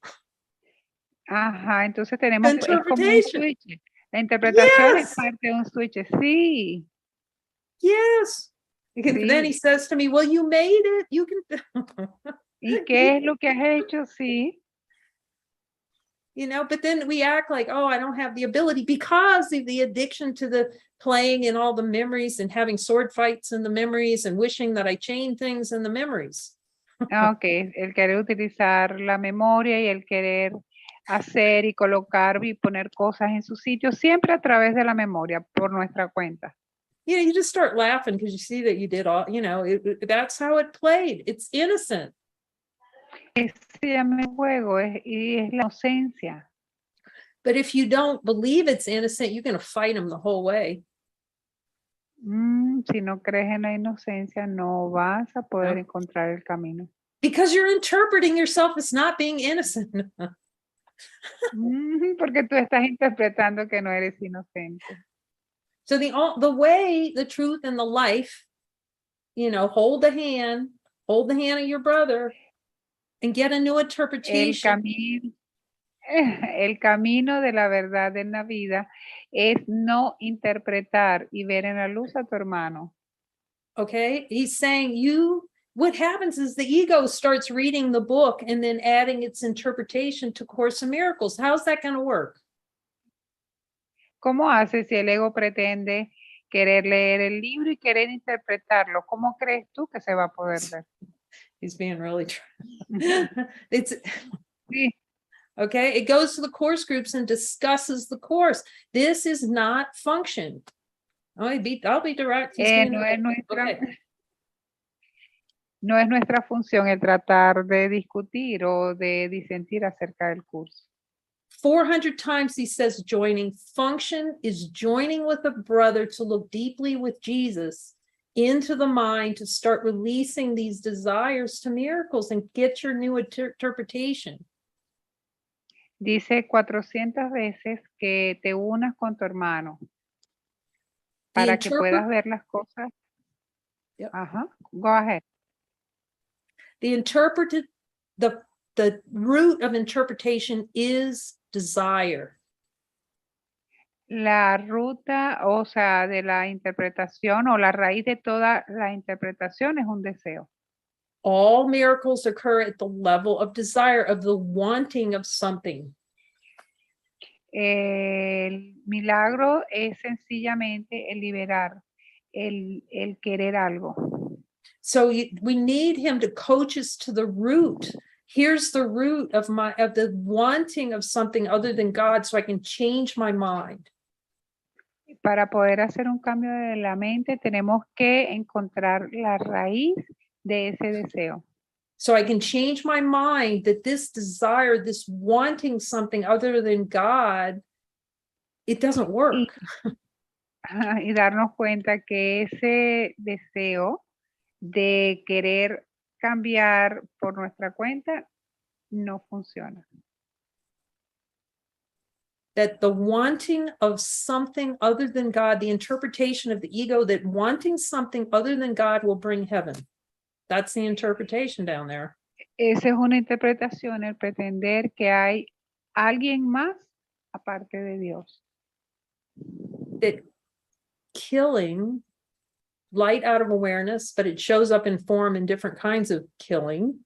Ajá, entonces tenemos es como un switch. La interpretación es parte de un switch. Sí. Yes. Sí. Then he says to me, well, you made it. You can. ¿Y qué es lo que has hecho? Sí. But then we act like, oh, I don't have the ability because of the addiction to the playing and all the memories and having sword fights in the memories and wishing that I chain things in the memories. Okay, el querer utilizar la memoria y el querer hacer y colocar y poner cosas en su sitio siempre a través de la memoria por nuestra cuenta. You just start laughing because you see that you did all, that's how it played. It's innocent. Se llama juego y es la inocencia. But if you don't believe it's innocent, you're going to fight him the whole way. Si no crees en la inocencia, no vas a poder encontrar el camino. Because you're interpreting yourself as not being innocent. Porque tú estás interpretando que no eres inocente. So the way, the truth, and the life, hold the hand of your brother and get a new El interpretation. el camino de la verdad en la vida es no interpretar y ver en la luz a tu hermano. Okay, he's saying what happens is the ego starts reading the book and then adding its interpretation to Course in Miracles. How's that going to work? ¿Cómo hace si el ego pretende querer leer el libro y querer interpretarlo? ¿Cómo crees tú que se va a poder ver? He's being really it's Sí. okay. It goes to the course groups and discusses the course. This is not function. I'll be direct. No es no es nuestra función el tratar de discutir o de disentir acerca del curso. 400 times he says joining. Function is joining with a brother to look deeply with Jesus into the mind to start releasing these desires to miracles and get your new interpretation. Dice 400 veces que te unas con tu hermano para que puedas ver las cosas. Yep. Ajá. Go ahead. The interpreted, the root of interpretation is desire. La ruta, o sea, de la interpretación o la raíz de toda la interpretación es un deseo. All miracles occur at the level of desire, of the wanting of something. El milagro es sencillamente el liberar, el querer algo. So we need him to coach us to the root. Here's the root of the wanting of something other than God, so I can change my mind. Para poder hacer un cambio de la mente, tenemos que encontrar la raíz de ese deseo. So I can change my mind that this desire, this wanting something other than God, it doesn't work. Y darnos cuenta que ese deseo de querer cambiar por nuestra cuenta no funciona. That the wanting of something other than God, the interpretation of the ego, that wanting something other than God will bring heaven. That's the interpretation down there. Esa es una interpretación, el pretender que hay alguien más aparte de Dios. That killing light out of awareness, but it shows up in form in different kinds of killing.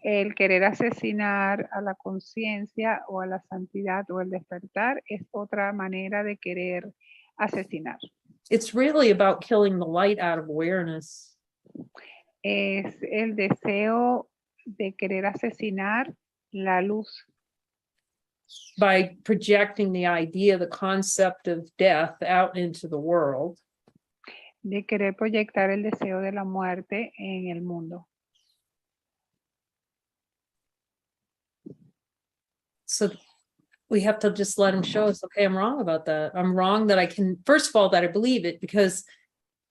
El querer asesinar a la conciencia o a la santidad o el despertar es otra manera de querer asesinar. It's really about killing the light out of awareness. Es el deseo de querer asesinar la luz. By projecting the idea, the concept of death out into the world. De querer proyectar el deseo de la muerte en el mundo. So we have to just let him show us, okay, I'm wrong about that. I'm wrong that I can, first of all, that I believe it, because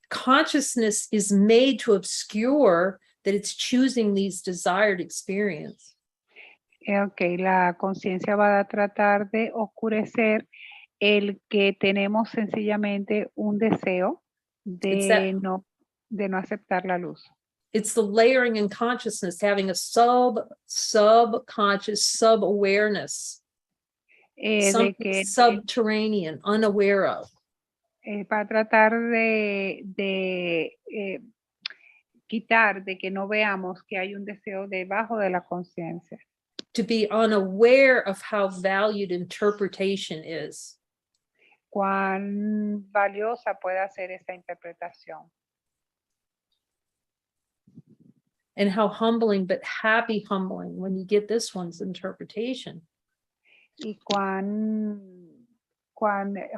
consciousness is made to obscure that it's choosing these desired experience. Ok, la conciencia va a tratar de oscurecer el que tenemos sencillamente un deseo de no aceptar la luz. It's the layering in consciousness, having a subconscious, sub-awareness, something subterranean, unaware of. Va a tratar de quitar, de que no veamos que hay un deseo debajo de la conciencia. To be unaware of how valued interpretation is. Cuán valiosa puede ser esa interpretación. And how humbling, but happy humbling when you get this one's interpretation. Y o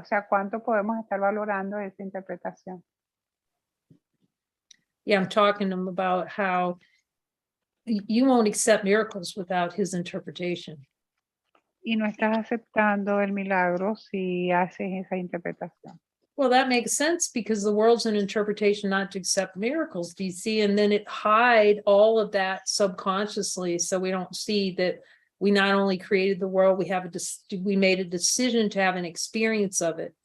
sea, cuánto podemos estar valorando esa interpretación. Yeah, I'm talking to him about how you won't accept miracles without his interpretation. Y no estás aceptando el milagro si haces esa interpretación. Well, that makes sense because the world's an interpretation not to accept miracles, do you see? And then it hide all of that subconsciously, so we don't see that we not only created the world, we made a decision to have an experience of it.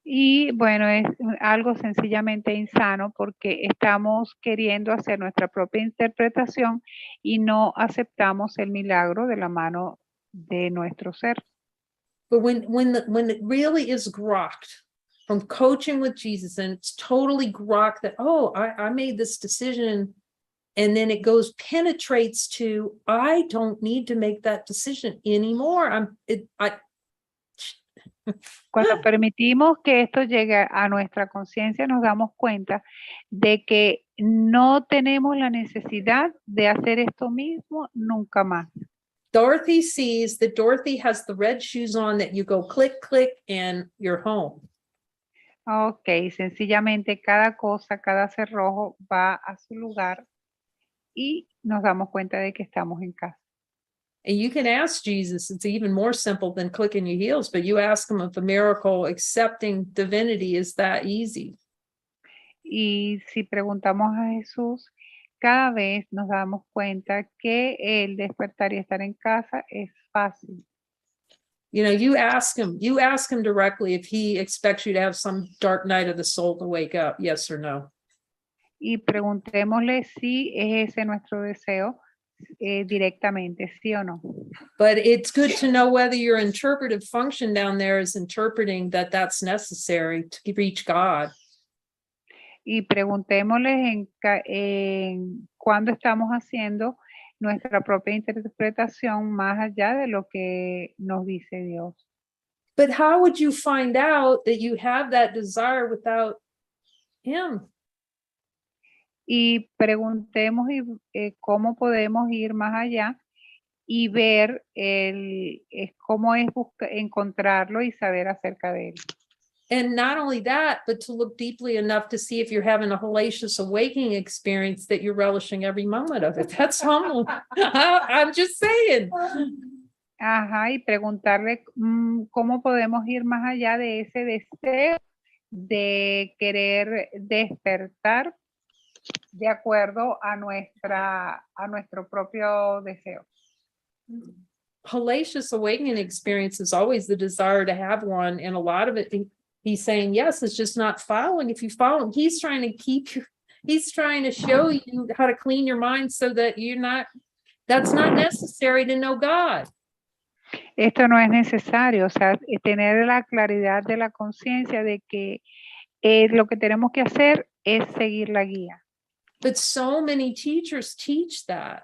Y bueno, es algo sencillamente insano porque estamos queriendo hacer nuestra propia interpretación y no aceptamos el milagro de la mano de nuestro ser. But when it really is grokked from coaching with Jesus, and it's totally grokked that, oh, I made this decision, and then it goes penetrates to, I don't need to make that decision anymore. Cuando permitimos que esto llegue a nuestra conciencia, nos damos cuenta de que no tenemos la necesidad de hacer esto mismo nunca más. Dorothy sees that Dorothy has the red shoes on, that you go click, click, and you're home. Ok, sencillamente cada cosa, cada cerrojo va a su lugar y nos damos cuenta de que estamos en casa. And you can ask Jesus, it's even more simple than clicking your heels, but you ask him if a miracle accepting divinity is that easy. Y si preguntamos a Jesús, cada vez nos damos cuenta que el despertar y estar en casa es fácil. You know, you ask him directly if he expects you to have some dark night of the soul to wake up, yes or no. Y preguntémosle si es ese nuestro deseo directamente, sí o no. But it's good to know whether your interpretive function down there is interpreting that that's necessary to reach God. Y preguntémosles en cuándo estamos haciendo nuestra propia interpretación más allá de lo que nos dice Dios. But how would you find out that you have that desire without him? Y preguntemos cómo podemos ir más allá y ver cómo es encontrarlo y saber acerca de él. And not only that, but to look deeply enough to see if you're having a hellacious awakening experience that you're relishing every moment of it. That's humble. I'm just saying. Ajá, y preguntarle cómo podemos ir más allá de ese deseo de querer despertar de acuerdo a nuestro propio deseo. Hellacious awakening experience is always the desire to have one, and a lot of it he's saying yes, it's just not following. If you follow him, he's trying to show you how to clean your mind so that that's not necessary to know God. Esto no es necesario, o sea, tener la claridad de la conciencia de que lo que tenemos que hacer es seguir la guía. But so many teachers teach that.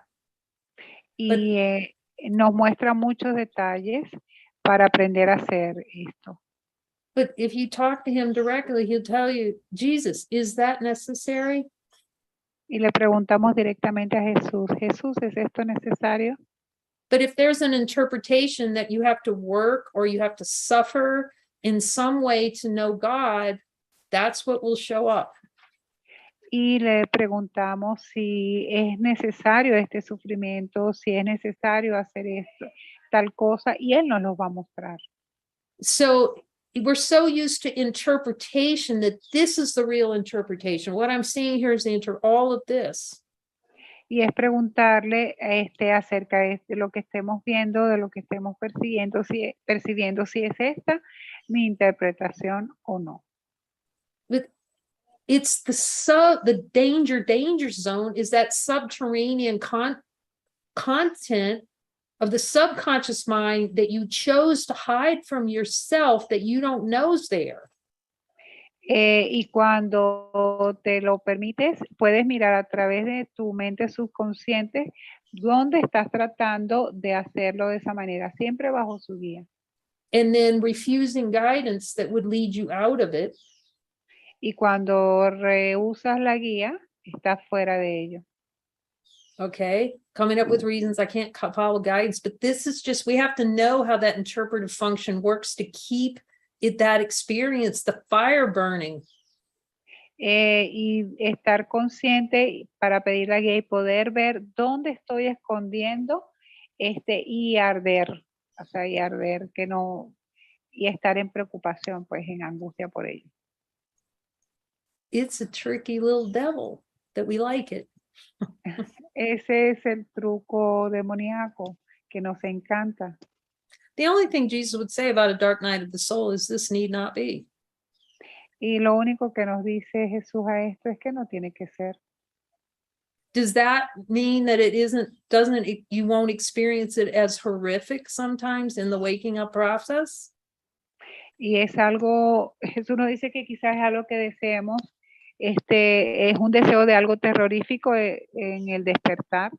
Y nos muestra muchos detalles para aprender a hacer esto. But if you talk to him directly, he'll tell you, Jesus, is that necessary? Y le preguntamos directamente a Jesús, Jesús, ¿es esto necesario? But if there's an interpretation that you have to work or you have to suffer in some way to know God, that's what will show up. Y le preguntamos si es necesario este sufrimiento, si es necesario hacer esto, tal cosa, y Él nos lo va a mostrar. So we're so used to interpretation that this is the real interpretation. What I'm seeing here is all of this. Y es preguntarle acerca de lo que estemos viendo, de lo que estemos percibiendo si es esta mi interpretación o no. But it's the danger zone is that subterranean content of the subconscious mind that you chose to hide from yourself that you don't know's there. Y cuando te lo permites, puedes mirar a través de tu mente subconsciente dónde estás tratando de hacerlo de esa manera, siempre bajo su guía. And then refusing guidance that would lead you out of it. Y cuando rehusas la guía, estás fuera de ello. Okay, coming up with reasons I can't follow guidance, but this is just, we have to know how that interpretive function works to keep that experience, the fire burning. Y estar consciente para pedir la guía y poder ver dónde estoy escondiendo y arder, o sea, y arder, que no, y estar en preocupación, pues en angustia por ello. It's a tricky little devil that we like it. Ese es el truco demoníaco que nos encanta. The only thing Jesus would say about a dark night of the soul is this need not be. Y lo único que nos dice Jesús a esto es que no tiene que ser. Does that mean that you won't experience it as horrific sometimes in the waking up process? Y es algo, Jesús nos dice que quizás es algo que deseemos, es un deseo de algo terrorífico en el despertar.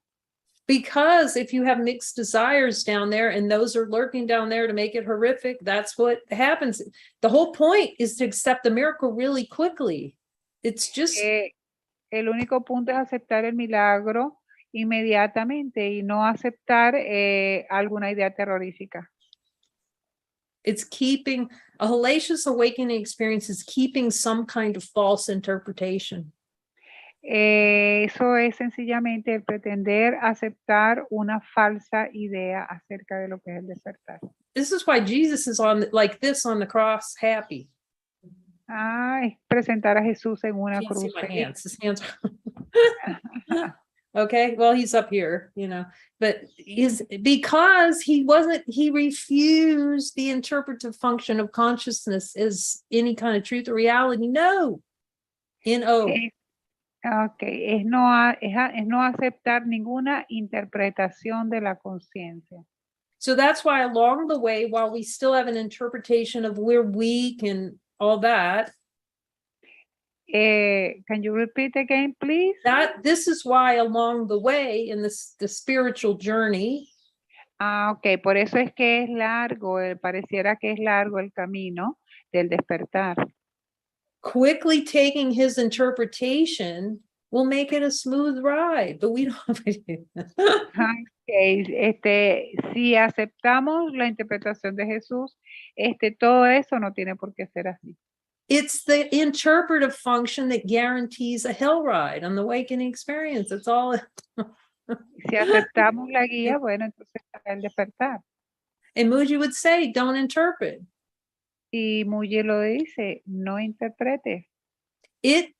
Because if you have mixed desires down there and those are lurking down there to make it horrific, that's what happens. The whole point is to accept the miracle really quickly. It's just El único punto es aceptar el milagro inmediatamente y no aceptar alguna idea terrorífica. it's keeping a hellacious awakening experience is keeping some kind of false interpretation. Eso es sencillamente el pretender aceptar una falsa idea acerca de lo que es el despertar. This is why Jesus is on like this on the cross, happy. Es presentar a Jesús en una Can't see cruz. my hands. His hands. Okay, well, he's up here, but because he refused the interpretive function of consciousness as any kind of truth or reality. No. N-O. Es no aceptar ninguna interpretación de la conciencia. So that's why along the way, while we still have an interpretation of we're weak and all that. Can you repeat again, please? This is why along the way in the spiritual journey. Ok, por eso es que es largo, pareciera que es largo el camino del despertar. Quickly taking his interpretation will make it a smooth ride, but we don't. Si aceptamos la interpretación de Jesús, todo eso no tiene por qué ser así. It's the interpretive function that guarantees a hell ride on the awakening experience. It's all. Si aceptamos la guía, bueno, entonces el despertar. And Muji would say, don't interpret. Y Muji lo dice, no interprete. The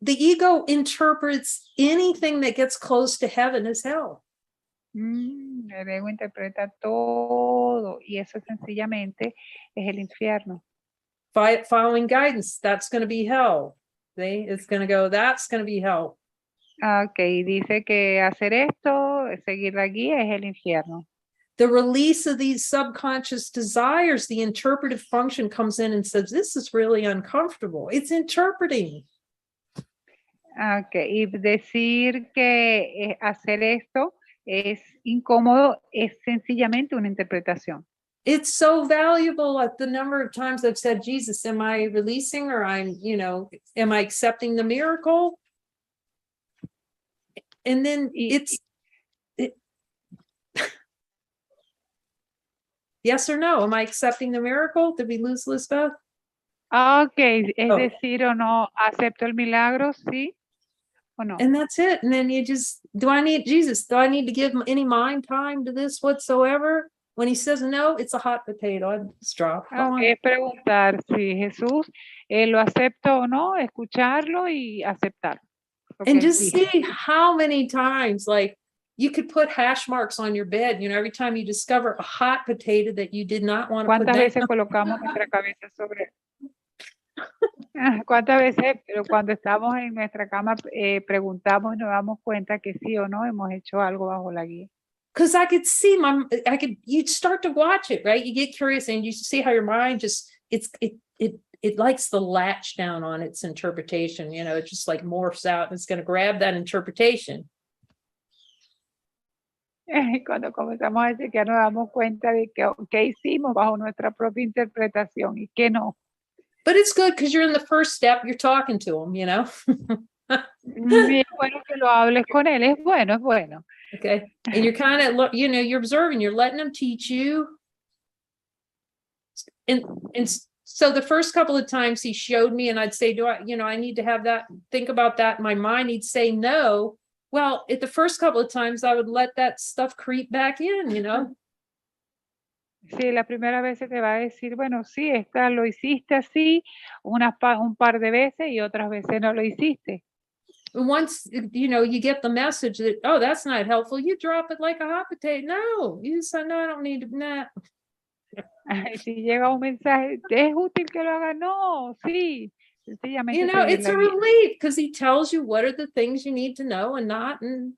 ego interprets anything that gets close to heaven as hell. El ego interpreta todo y eso sencillamente es el infierno. Following guidance, that's going to be hell. See? It's going to go, that's going to be hell. Ok, dice que hacer esto, seguir la guía es el infierno. The release of these subconscious desires, the interpretive function comes in and says, this is really uncomfortable. It's interpreting. Ok, y decir que hacer esto es incómodo es sencillamente una interpretación. It's so valuable at the number of times I've said, Jesus, am I releasing or am I accepting the miracle? And then yes or no? Am I accepting the miracle? Did we lose Lisbeth? Ok, es decir o no, acepto el milagro, sí o no. And that's it. And then do I need to give any mind time to this whatsoever? When he says no, it's a hot potato. I just drop. Es preguntar si Jesús lo acepto o no, escucharlo y aceptar. And just see how many times, like, you could put hash marks on your bed, every time you discover a hot potato that you did not want to put down. ¿Cuántas veces colocamos nuestra cabeza sobre? ¿Cuántas veces cuando estamos en nuestra cama preguntamos y nos damos cuenta que sí o no hemos hecho algo bajo la guía? Because I could see you'd start to watch it, right? You get curious and you see how your mind just, it likes the latch down on its interpretation, it just like morphs out and it's going to grab that interpretation. Cuando comenzamos a chequear nos damos cuenta de que hicimos bajo nuestra propia interpretación y que no. But it's good because you're in the first step, you're talking to him, Es bueno que lo hables con él, es bueno. Okay. And you're kind of, you're observing, you're letting him teach you. And so the first couple of times he showed me and I'd say, I need to have that, think about that in my mind. He'd say no. Well, at the first couple of times I would let that stuff creep back in, Sí, la primera vez te va a decir, bueno, sí, lo hiciste así un par de veces y otras veces no lo hiciste. Once, you get the message that, oh, that's not helpful, you drop it like a hot potato. No, you say, no, I don't need to, nah. Si llega un mensaje, ¿es útil que lo haga? No, sí. Sencillamente You know, seguir it's la a guía. relief because he tells you what are the things you need to know and not, and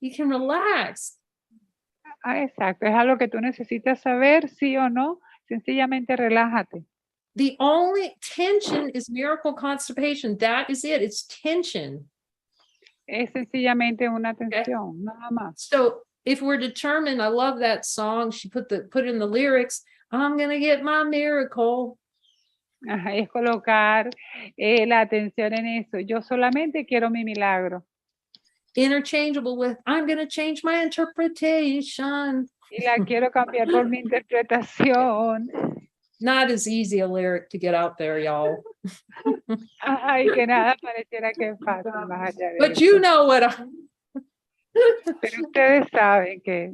you can relax. Exacto, es algo que tú necesitas saber, sí o no, sencillamente relájate. The only tension is miracle constipation. That is it. It's tension. Es sencillamente una tensión, nada más. So if we're determined, I love that song. She put in the lyrics, I'm gonna get my miracle. Ajá, es colocar la atención en eso. Yo solamente quiero mi milagro. Interchangeable with, I'm gonna change my interpretation. Y la quiero cambiar por mi interpretación. Not as easy a lyric to get out there, y'all. Ay, que nada pareciera que es fácil más allá de But eso. you know what Pero ustedes saben que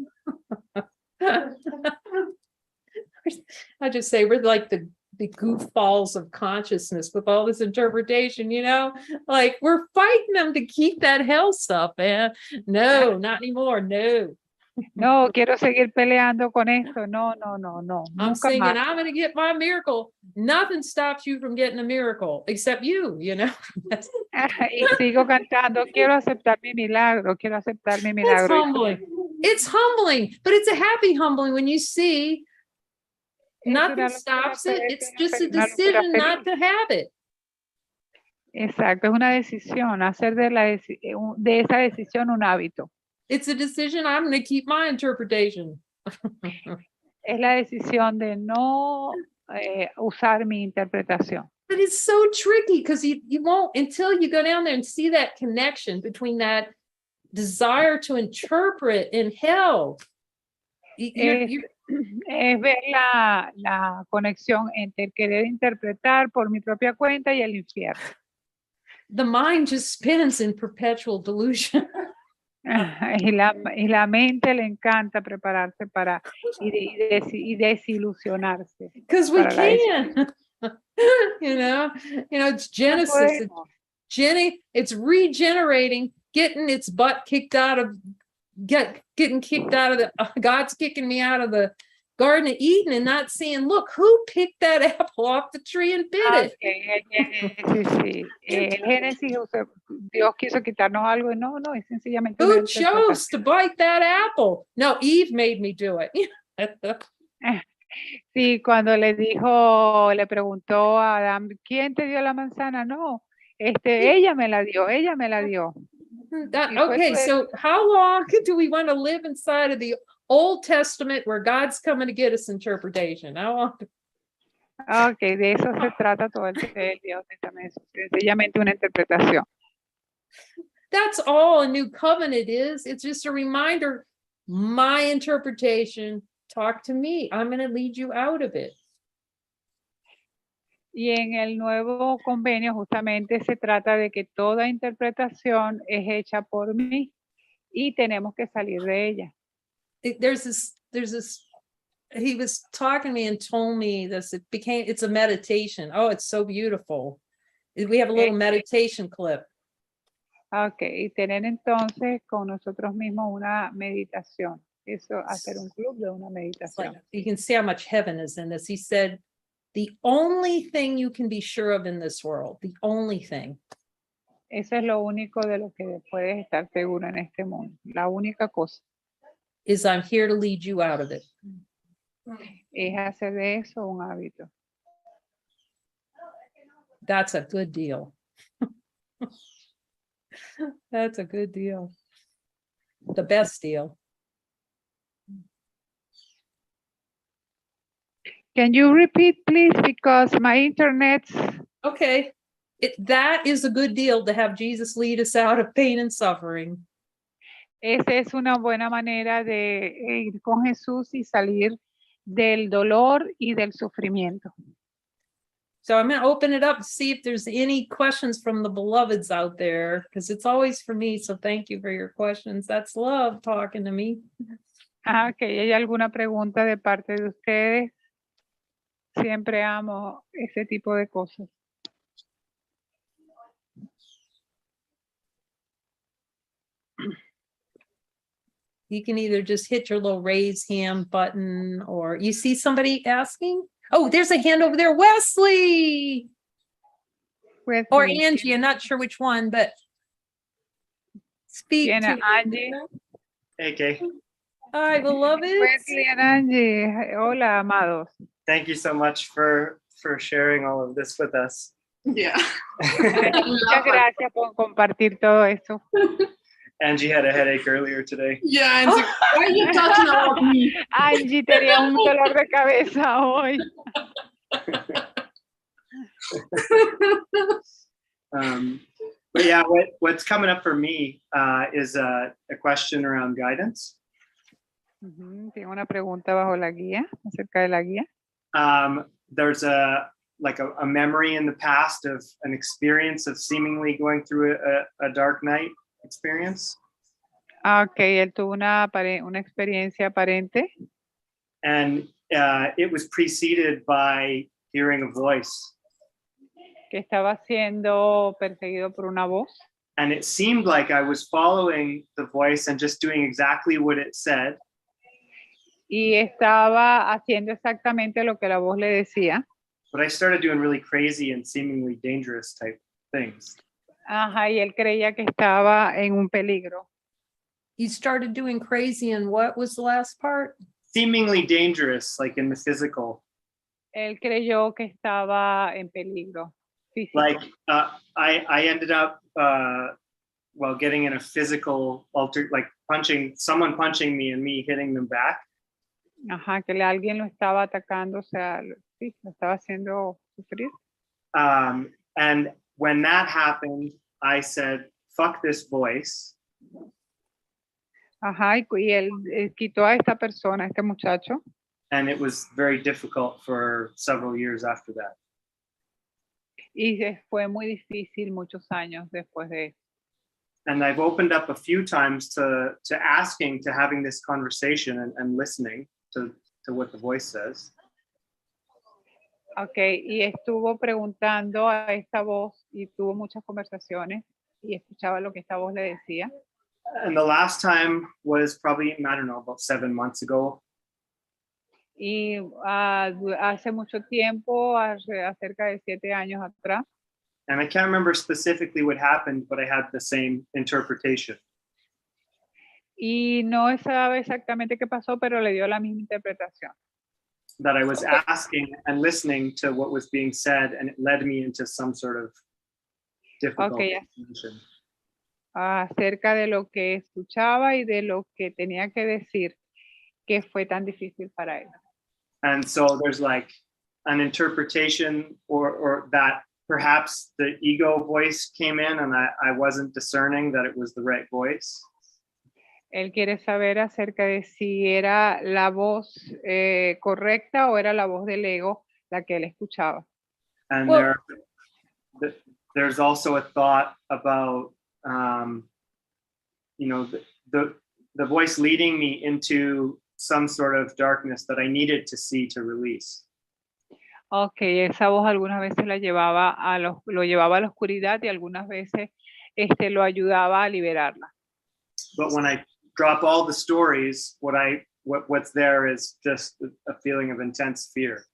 I just say we're like the goofballs of consciousness with all this interpretation, you know, like we're fighting them to keep that hell stuff, man. No, not anymore. No. no, quiero seguir peleando con esto. No. I'm Nunca singing, más. I'm going to get my miracle. Nothing stops you from getting a miracle except you know. Y sigo cantando, quiero aceptar mi milagro, quiero aceptar mi That's milagro. humbling. It's humbling, but it's a happy humbling when you see nothing stops it. It's just a decision not to have it. Exacto, es una decisión, hacer de esa decisión un hábito. It's a decision, I'm going to keep my interpretation. Es la decisión de no usar mi interpretación. But it's so tricky because you won't until you go down there and see that connection between that desire to interpret in hell. Es ver la conexión entre el querer interpretar por mi propia cuenta y el infierno. The mind just spins in perpetual delusion. Y la mente le encanta prepararse para y desilusionarse. Because we can. you know, it's Genesis. It's regenerating, getting its butt kicked out of getting kicked out of the God's kicking me out of the Garden of Eden and not seeing, look, who picked that apple off the tree and bit it? Sí. Génesis, Dios quiso quitarnos algo y no, es sencillamente who chose to bite that apple? No, Eve made me do it. Sí, cuando le preguntó a Adán, ¿quién te dio la manzana? No, ella me la dio. Okay, so how long do we want to live inside of the Old Testament where God's coming to get us interpretation? How long? Okay, de eso se trata todo el Dios Testamento, sencillamente una interpretación. That's all a new covenant is. It's just a reminder, my interpretation, talk to me. I'm going to lead you out of it. Y en el nuevo convenio justamente se trata de que toda interpretación es hecha por mí y tenemos que salir de ella. There's this, he was talking to me and told me this, it's a meditation. Oh, it's so beautiful. We have a little meditation clip. Okay, y tener entonces con nosotros mismos una meditación. Eso, hacer un club de una meditación. Like, you can see how much heaven is in this. He said, the only thing you can be sure of in this world, the only thing. Eso es lo único de lo que puedes estar seguro en este mundo. La única cosa. Is I'm here to lead you out of it. Es hacer de eso un hábito. That's a good deal. That's a good deal. The best deal. Can you repeat, please? Because my internet's... Okay. That is a good deal to have Jesus lead us out of pain and suffering. Esa es una buena manera de ir con Jesús y salir del dolor y del sufrimiento. So I'm going to open it up to see if there's any questions from the beloveds out there, because it's always for me. So thank you for your questions. That's love talking to me. Okay. ¿Hay alguna pregunta de parte de ustedes? Siempre amo ese tipo de cosas. You can either just hit your little raise hand button, or you see somebody asking. Oh, there's a hand over there. Wesley. Or Wesley, Angie, I'm not sure which one, but speak tiene to Angie. Hey, Kay. Hi, beloved. Wesley and Angie. Hola, amados. Thank you so much for sharing all of this with us. Yeah. Muchas gracias por compartir todo esto. Angie had a headache earlier today. Yeah, and like, why are you talking about me? Angie tenía un dolor de cabeza hoy. But yeah, what's coming up for me is a question around guidance. Tengo una pregunta bajo la guía, acerca de la guía. There's a memory in the past of an experience of seemingly going through a dark night experience. Ok, él tuvo una experiencia aparente And it was preceded by hearing a voice. que estaba siendo perseguido por una voz. And it seemed like I was following the voice and just doing exactly what it said. Y estaba haciendo exactamente lo que la voz le decía. But I started doing really crazy and seemingly dangerous type things. Ajá, y él creía que estaba en un peligro. You started doing crazy, and what was the last part? Seemingly dangerous, like in the physical. Él creyó que estaba en peligro físico. Like I ended up getting in a physical like someone punching me and me hitting them back. Ajá, que alguien lo estaba atacando, o sea, sí, lo estaba haciendo sufrir. And when that happened, I said, "Fuck this voice." Ajá, y él quitó a esta persona, a este muchacho. And it was very difficult for several years after that. Y fue muy difícil muchos años después de eso. And I've opened up a few times to asking, to having this conversation and listening to what the voice says. Ok, y estuvo preguntando a esta voz y tuvo muchas conversaciones y escuchaba lo que esta voz le decía. And the last time was probably, I don't know, about 7 months ago. Y hace mucho tiempo, cerca de 7 años atrás. And I can't remember specifically what happened, but I had the same interpretation. Y no sabe exactamente qué pasó, pero le dio la misma interpretación. That I was asking and listening to what was being said, and it led me into some sort of difficult situation. Acerca de lo que escuchaba y de lo que tenía que decir, que fue tan difícil para él. And so there's like an interpretation or that perhaps the ego voice came in and I wasn't discerning that it was the right voice. Él quiere saber acerca de si era la voz correcta o era la voz del ego la que él escuchaba. And Well, there's also a thought about, the voice leading me into some sort of darkness that I needed to see to release. Ok, esa voz algunas veces lo llevaba a la oscuridad y algunas veces lo ayudaba a liberarla. But when I drop all the stories, what's there is just a feeling of intense fear.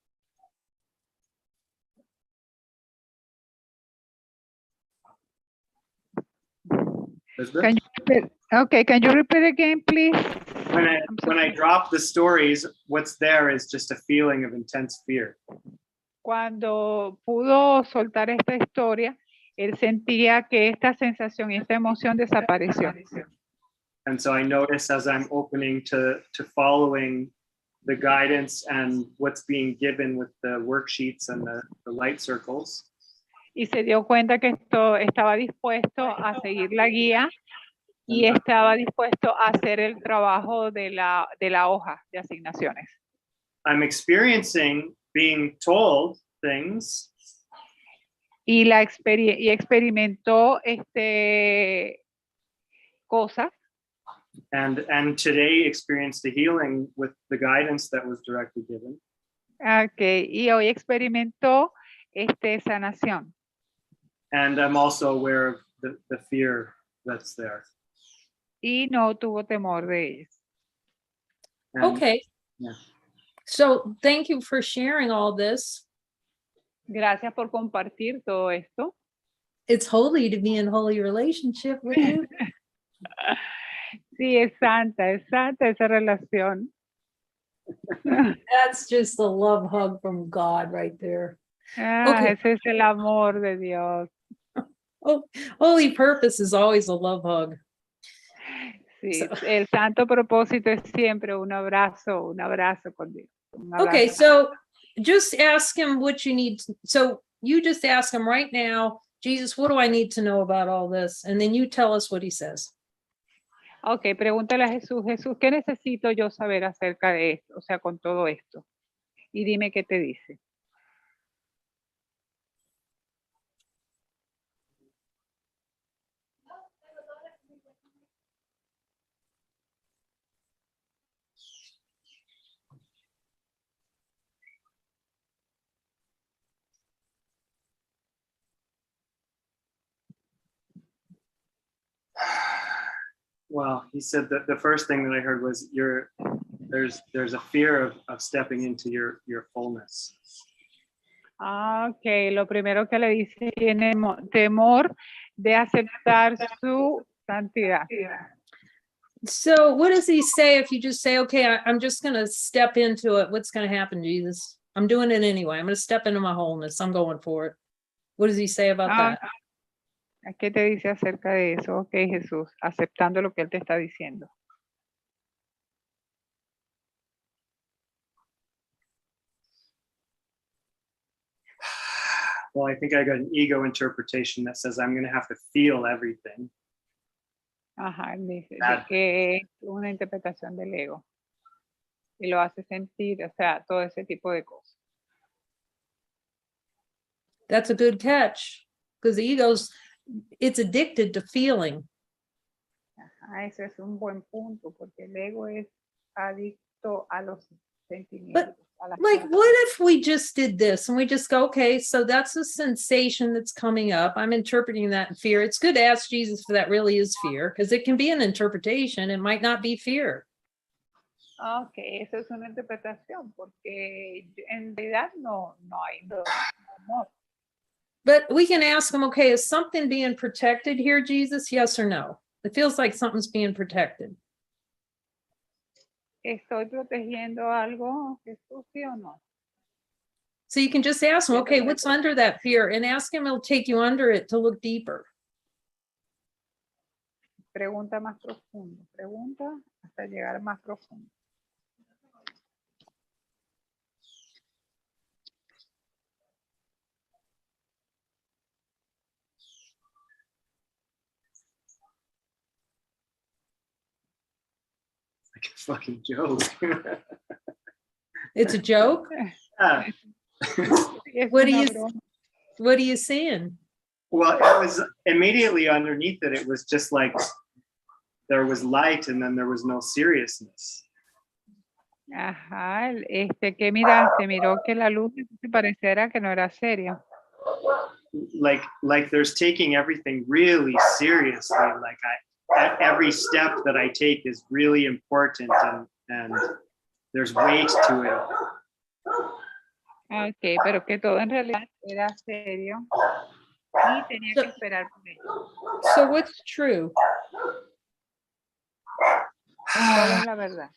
Can you repeat again, please? When I drop the stories, what's there is just a feeling of intense fear. Cuando pudo soltar esta historia, él sentía que esta sensación y esta emoción desapareció. And so I notice as I'm opening to following the guidance and what's being given with the worksheets and the light circles. Y se dio cuenta que estaba dispuesto a seguir la guía y estaba dispuesto a hacer el trabajo de la hoja de asignaciones. I'm experiencing being told things. Y experimentó cosas. And today experienced the healing with the guidance that was directly given. Okay, y hoy experimentó sanación. And I'm also aware of the fear that's there. Y no tuvo temor de ellos. And, okay. Yeah. So thank you for sharing all this. Gracias por compartir todo esto. It's holy to be in holy relationship with you. Sí, es santa esa relación. That's just a love hug from God right there. Okay. Ese es el amor de Dios. Oh, holy purpose is always a love hug. Sí, So- el santo propósito es siempre un abrazo con Dios. Okay, so just ask him what you need. So you just ask him right now, Jesus, what do I need to know about all this? And then you tell us what he says. Ok, pregúntale a Jesús, Jesús, ¿qué necesito yo saber acerca de esto? O sea, con todo esto. Y dime qué te dice. Well, he said that the first thing that I heard was there's a fear of stepping into your fullness. Ok, lo primero que le dice, tiene temor de aceptar su santidad. So what does he say if you just say, okay, I'm just going to step into it. What's going to happen, Jesus? I'm doing it anyway. I'm going to step into my wholeness. I'm going for it. What does he say about that? ¿Qué te dice acerca de eso? Ok, Jesús, aceptando lo que Él te está diciendo. Well, I think I got an ego interpretation that says I'm going to have to feel everything. Ajá, él dice de que es una interpretación del ego. Y lo hace sentir, o sea, todo ese tipo de cosas. That's a good catch because the it's addicted to feeling. Ajá, ese es un buen punto porque el ego es adicto a los sentimientos. Like, what if we just did this and we just go, okay, so that's a sensation that's coming up. I'm interpreting that in fear. It's good to ask Jesus if that really is fear because it can be an interpretation. It might not be fear. Ok, eso es una interpretación porque en realidad no hay amor. But we can ask him, okay, is something being protected here, Jesus? Yes or no? It feels like something's being protected. ¿Estoy protegiendo algo, Jesús, sí o no? So you can just ask him, okay, what's under that fear? And ask him, he'll take you under it to look deeper. Pregunta más profundo, pregunta hasta llegar más profundo. Like a fucking joke. It's a joke? Yeah. What are you seeing? Well, it was immediately underneath it. It was just like there was light and then there was no seriousness. Ajá, ¿qué miraste? Miró que la luz se pareciera que no era seria. Like there's taking everything really seriously. Like every step that I take is really important and there's weight to it. Ok, pero que todo en realidad era serio y tenía que esperar por ello. So what's true? ¿Cuál es la verdad?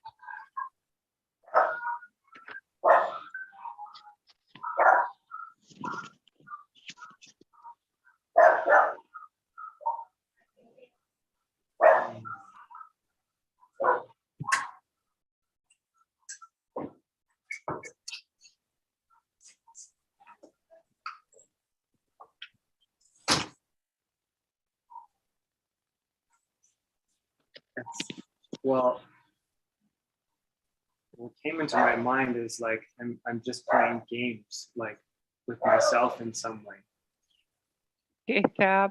Well, what came into my mind is like I'm just playing games like with myself in some way. Que está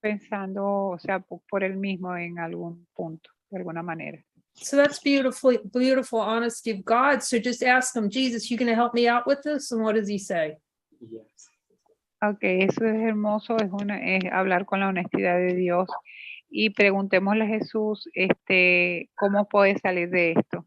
pensando, o sea, por él mismo en algún punto, de alguna manera. So that's beautiful honesty of God. So just ask him, Jesus, you going to help me out with this? And what does he say? Yes. Ok, eso es hermoso, es hablar con la honestidad de Dios y preguntémosle a Jesús, ¿cómo puede salir de esto?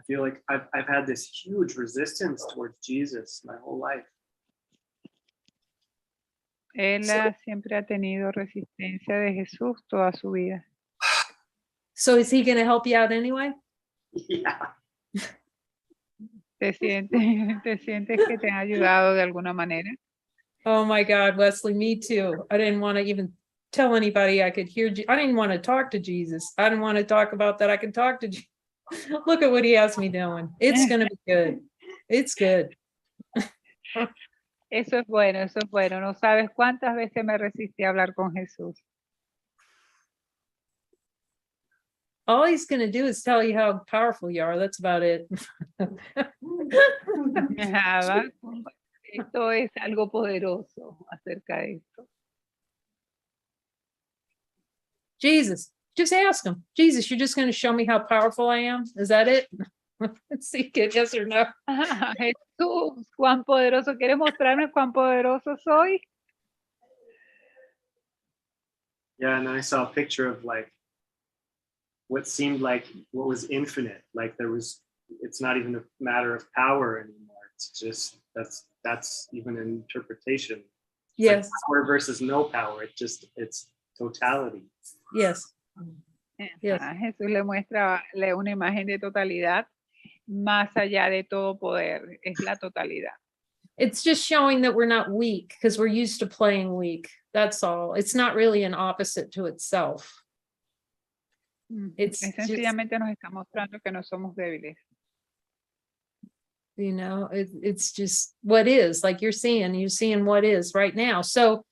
feel like I've had this huge resistance towards Jesus my whole life. Él So- siempre ha tenido resistencia de Jesús toda su vida. So is he going to help you out anyway? Yeah. ¿Te sientes que te ha ayudado de alguna manera? Oh my God, Wesley, me too. I didn't want to even tell anybody I could hear. I didn't want to talk to Jesus. I didn't want to talk about that. I could talk to Jesus. Look at what he has me doing. It's going to be good. It's good. Eso es bueno, eso es bueno. No sabes cuántas veces me resistí a hablar con Jesús. All he's going to do is tell you how powerful you are. That's about it. Nada, esto es algo poderoso acerca de esto. Jesus, just ask him. Jesus, you're just going to show me how powerful I am. Is that it? Let's see, yes or no. Jesús, cuán poderoso. ¿Quieres mostrarme cuán poderoso soy? Yeah, and I saw a picture of like what seemed like what was infinite. Like it's not even a matter of power anymore. It's just that's even an interpretation. Yes, Like power versus no power. It's totality. yes. Yes. Jesús le muestra una imagen de totalidad más allá de todo poder. Es la totalidad. It's just showing that we're not weak because we're used to playing weak. That's all. It's not really an opposite to itself. It's Es just, sencillamente nos está mostrando que no somos débiles. you know, it's just what is, like you're seeing what is right now. So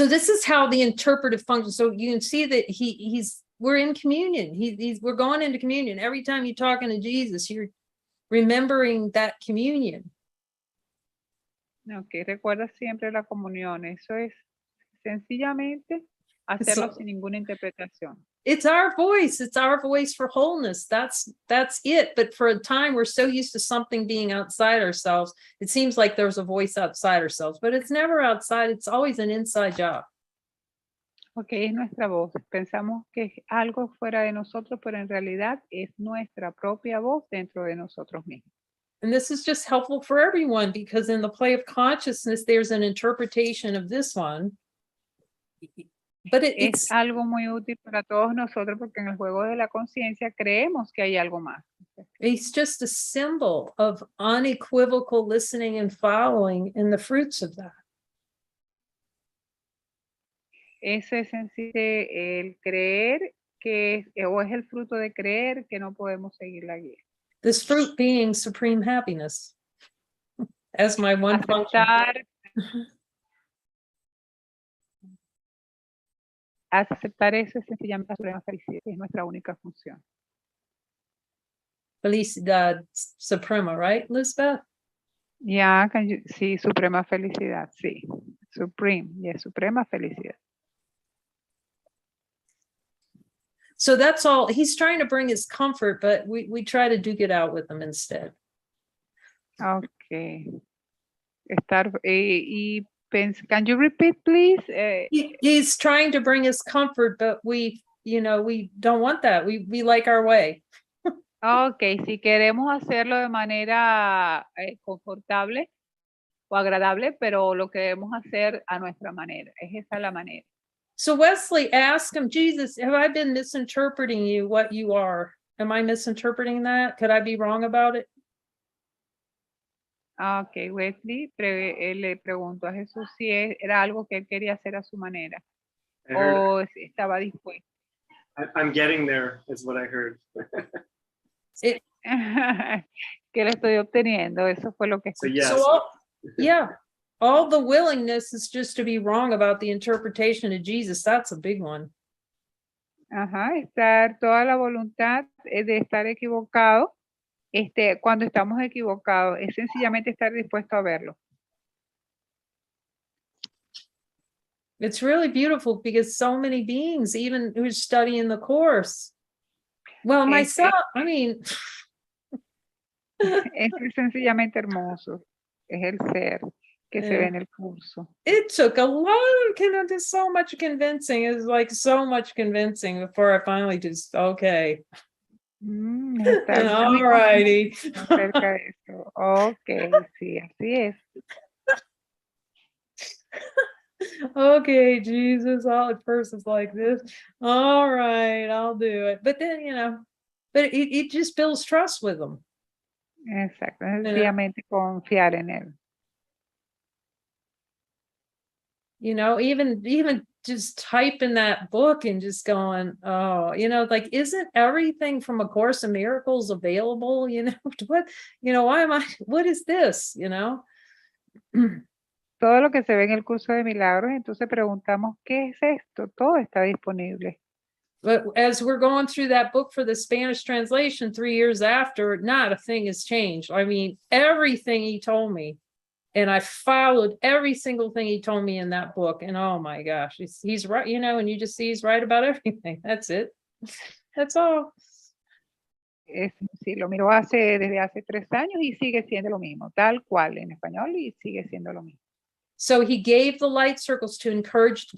this is how the interpretive functions. So you can see that we're in communion. We're going into communion. Every time you're talking to Jesus, you're remembering that communion. Ok, recuerda siempre la comunión. Eso es sencillamente hacerlo sin ninguna interpretación. It's our voice. It's our voice for wholeness. That's it. But for a time, we're so used to something being outside ourselves. It seems like there's a voice outside ourselves, but it's never outside. It's always an inside job. Ok, es nuestra voz. Pensamos que es algo fuera de nosotros, pero en realidad es nuestra propia voz dentro de nosotros mismos. And this is just helpful for everyone because in the play of consciousness, there's an interpretation of this one. But Es algo muy útil para todos nosotros porque en el juego de la conciencia creemos que hay algo más. It's just a symbol of unequivocal listening and following and the fruits of that. Ese es el creer que o es el fruto de creer que no podemos seguir la guía. This fruit being supreme happiness as my one function. Aceptar eso es sencillamente la suprema felicidad, es nuestra única función. Felicidad suprema, right, Lisbeth? Yeah, sí, suprema felicidad, sí. Supreme, yes, suprema felicidad. So that's all. He's trying to bring his comfort, but we try to duke it out with him instead. Okay. Can you repeat, please? He's trying to bring us comfort, but we don't want that. We like our way. Okay, si queremos hacerlo de manera confortable o agradable, pero lo queremos hacer a nuestra manera. Es esa la manera. So Wesley asked him, Jesus, have I been misinterpreting you what you are? Am I misinterpreting that? Could I be wrong about it? Ok, Wesley le preguntó a Jesús si era algo que él quería hacer a su manera o si estaba dispuesto. I'm getting there, is what I heard. Que lo estoy obteniendo, eso fue lo que So escuché. yes. All the willingness is just to be wrong about the interpretation of Jesus. That's a big one. Ajá, toda la voluntad de estar equivocado. Cuando estamos equivocados, es sencillamente estar dispuesto a verlo. It's really beautiful because so many beings, even who's studying the course. Well, myself, I mean. Es sencillamente hermoso. Es el ser que se ve en el curso. It took a lot of so much convincing. It was like so much convincing before I finally just, okay. Está muy All righty. confuso acerca de eso. Ok, sí, así es. Okay, Jesus, all at first it's like this. All right, I'll do it. But then, but it just builds trust with them. Exacto, sencillamente confiar en él. Even just typing that book and just going, oh, like, isn't everything from A Course in Miracles available? What is this? Todo lo que se ve en el curso de milagros, entonces preguntamos, ¿qué es esto? Todo está disponible. But as we're going through that book for the Spanish translation 3 years after, not a thing has changed. I mean, everything he told me, and I followed every single thing he told me in that book. And oh my gosh, he's right, and you just see he's right about everything. That's it. That's all. Sí, lo miró desde hace 3 años y sigue siendo lo mismo, tal cual en español y sigue siendo lo mismo. So he gave the light circles to encourage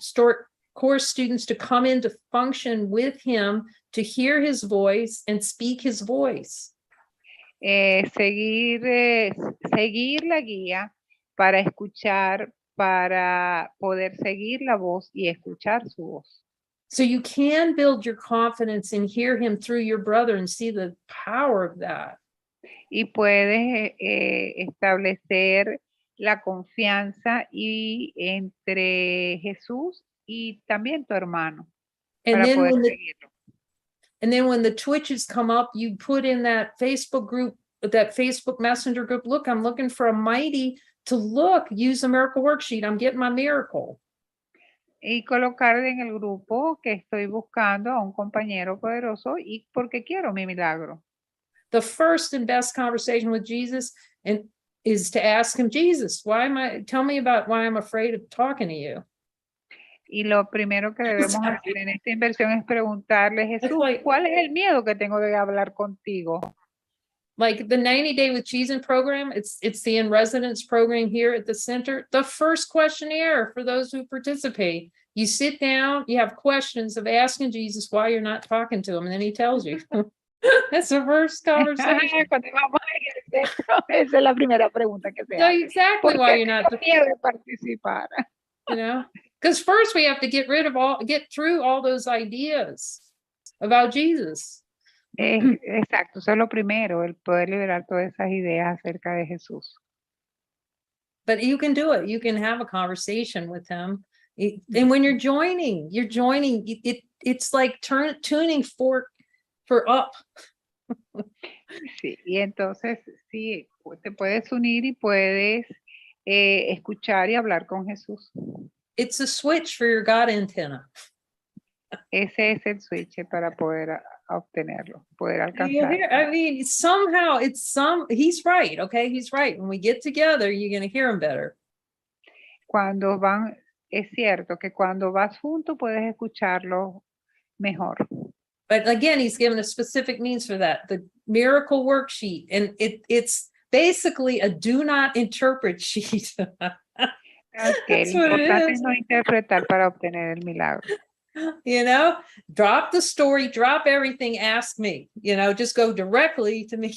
course students to come into function with him, to hear his voice and speak his voice. Seguir la guía para escuchar, para poder seguir la voz y escuchar su voz. So you can build your confidence and hear him through your brother and see the power of that. Y puedes establecer la confianza entre Jesús y también tu hermano And para poder seguirlo. And then when the twitches come up, you put in that Facebook group, that Facebook Messenger group, look, I'm looking for a mighty to use the miracle worksheet. I'm getting my miracle. Y colocar en el grupo que estoy buscando a un compañero poderoso y porque quiero mi milagro. The first and best conversation with Jesus is to ask him, Jesus, tell me about why I'm afraid of talking to you. Y lo primero que debemos hacer en esta inversión es preguntarle, Jesús, ¿cuál es el miedo que tengo de hablar contigo? Like the 90 Day with Jesus program, it's the in residence program here at the center. The first questionnaire for those who participate, you sit down, you have questions of asking Jesus why you're not talking to him, and then he tells you. That's the first conversation. Cuando vamos a ir al centro, esa es la primera pregunta que se So hace. exactly why you're not. Miedo de participar. Because first we have to get through all those ideas about Jesus. Exacto, eso es lo primero, el poder liberar todas esas ideas acerca de Jesús. But you can do it. You can have a conversation with him. And when you're joining, it's like tuning for up. Sí, y entonces sí, te puedes unir y puedes escuchar y hablar con Jesús. It's a switch for your God antenna. Ese es el switch para poder obtenerlo, poder alcanzarlo. I mean, somehow he's right, okay? He's right. When we get together, you're going to hear him better. Es cierto que cuando vas junto puedes escucharlo mejor. But again, he's given a specific means for that, the miracle worksheet. And it's basically a do not interpret sheet. Okay, lo importante es no interpretar para obtener el milagro. Drop the story, drop everything, ask me, just go directly to me.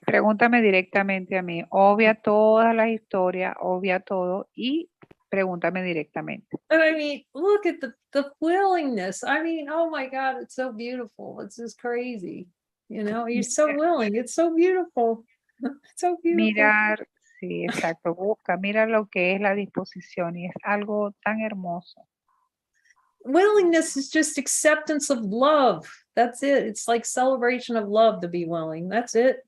Pregúntame directamente a mí, obvia toda la historia, obvia todo y pregúntame directamente. But I mean, look at the willingness. I mean, oh my God, it's so beautiful. It's just crazy. You're so willing. It's so beautiful. It's so beautiful. Mirar, sí, exacto, mira lo que es la disposición y es algo tan hermoso. Willingness is just acceptance of love. That's it. It's like celebration of love to be willing. That's it.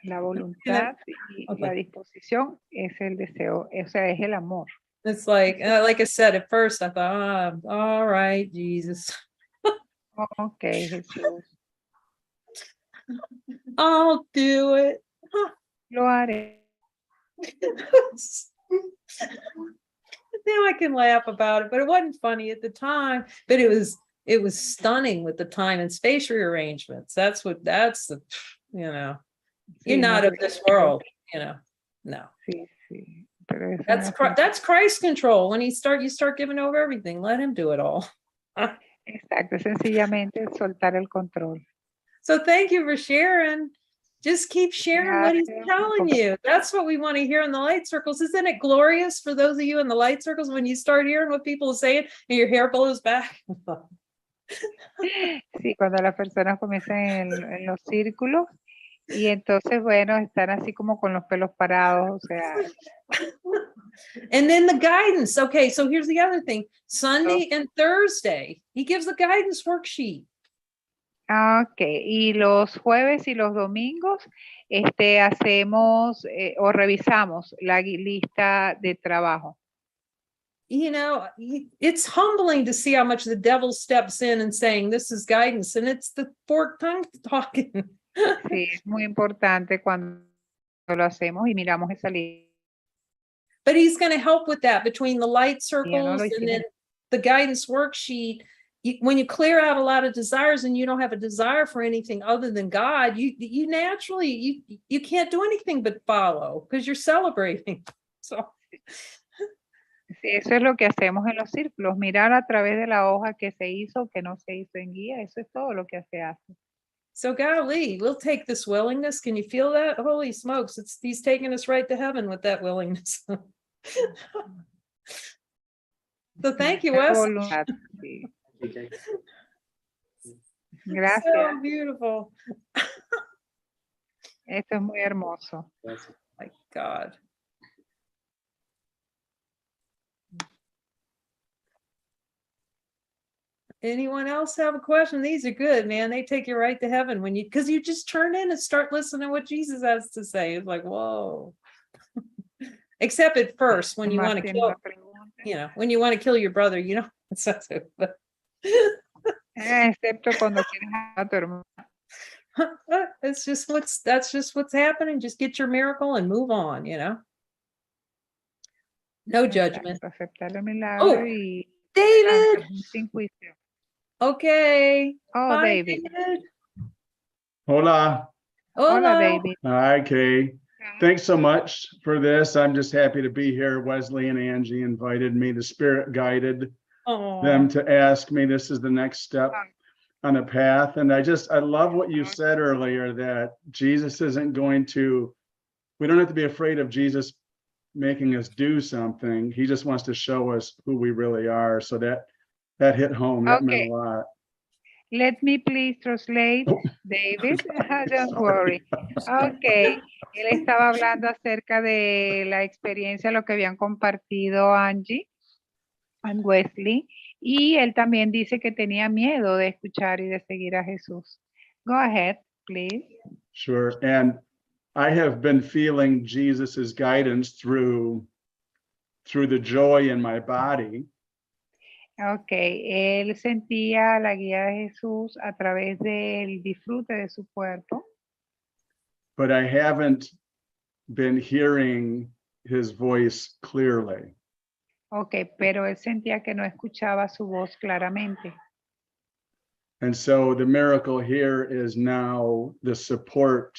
La voluntad y la disposición es el deseo, o sea, es el amor. It's like I said, at first I thought, all right, Jesus. Okay, Jesús. I'll do it. Lo haré. Now I can laugh about it, but it wasn't funny at the time. But it was stunning with the time and space rearrangements. That's the, you're not of this world, no. Sí, sí. That's Christ control. When you start giving over everything, let him do it all. Exacto, sencillamente soltar el control. So thank you for sharing. Just keep sharing what he's Gracias. telling you. That's what we want to hear in the light circles. Isn't it glorious for those of you in the light circles when you start hearing what people are saying and your hair blows back? Sí, cuando las personas comienzan en los círculos y entonces, bueno, están así como con los pelos parados, o sea, And then the guidance. Okay, so here's the other thing. Sunday and Thursday, he gives the guidance worksheet. ok, y los jueves y los domingos hacemos o revisamos la lista de trabajo. You know, it's humbling to see how much the devil steps in and saying, this is guidance. And it's the forked tongue talking. Sí, es muy importante cuando lo hacemos y miramos esa lista. But he's going to help with that between the light circles lo and then hicimos. the guidance worksheet. When you clear out a lot of desires and you don't have a desire for anything other than God, you naturally, you can't do anything but follow because you're celebrating. So Sí, eso es lo que hacemos en los círculos, mirar a través de la hoja que se hizo o que no se hizo en guía, eso es todo lo que se hace. So golly, we'll take this willingness. Can you feel that? Holy smokes, he's taking us right to heaven with that willingness. So thank you, Wes. Voluntad, sí. Okay. Gracias, So beautiful. esto es muy hermoso. My God. Anyone else have a question? These are good, man. They take you right to heaven when because you just turn in and start listening to what Jesus has to say. It's like, whoa. Except at first, when you Más want to tiene kill, una pregunta. when you want to kill your brother, it's not so, but Excepto cuando quieres a tu hermano. that's just what's happening. Just get your miracle and move on, No judgment. Exacto, aceptar el milagro Oh, y David. sin juicio. Okay. Oh, Hi, David. Hola. Hola, Hola. David. Hi, Kay. Thanks so much for this. I'm just happy to be here. Wesley and Angie invited me. The Spirit guided them to ask me. This is the next step on a path. And I love what you said earlier, that Jesus isn't going to, we don't have to be afraid of Jesus making us do something. He just wants to show us who we really are. So that hit home. That meant a lot. Let me please translate, David. Don't worry. Ok. Él estaba hablando acerca de la experiencia, lo que habían compartido Angie y Wesley. Y él también dice que tenía miedo de escuchar y de seguir a Jesús. Go ahead, please. Sure. And I have been feeling Jesus's guidance through the joy in my body. Ok, él sentía la guía de Jesús a través del disfrute de su cuerpo. But I haven't been hearing his voice clearly. Ok, pero él sentía que no escuchaba su voz claramente. And so the miracle here is now the support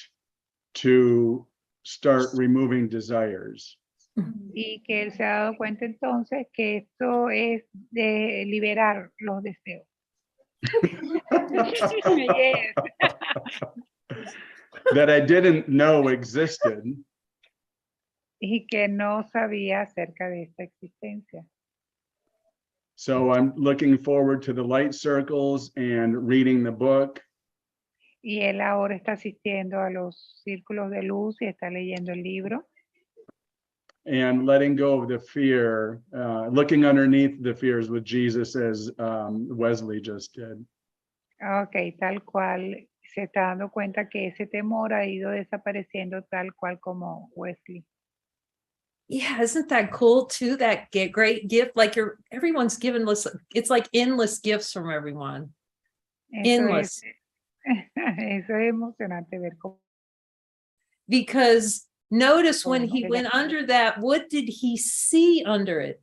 to start removing desires. Y que él se ha dado cuenta entonces que esto es de liberar los deseos. Yes. That I didn't know existed. Y que no sabía acerca de esta existencia. So I'm looking forward to the light circles and reading the book. Y él ahora está asistiendo a los círculos de luz y está leyendo el libro. And letting go of the fear, looking underneath the fears with Jesus, as Wesley just did. Ok, tal cual. Se está dando cuenta que ese temor ha ido desapareciendo tal cual como Wesley. Yeah, isn't that cool too? That great gift, like everyone's given us, it's like endless gifts from everyone. Endless. Eso es emocionante ver cómo. Because notice when he Bueno, went under that, what did he see under it?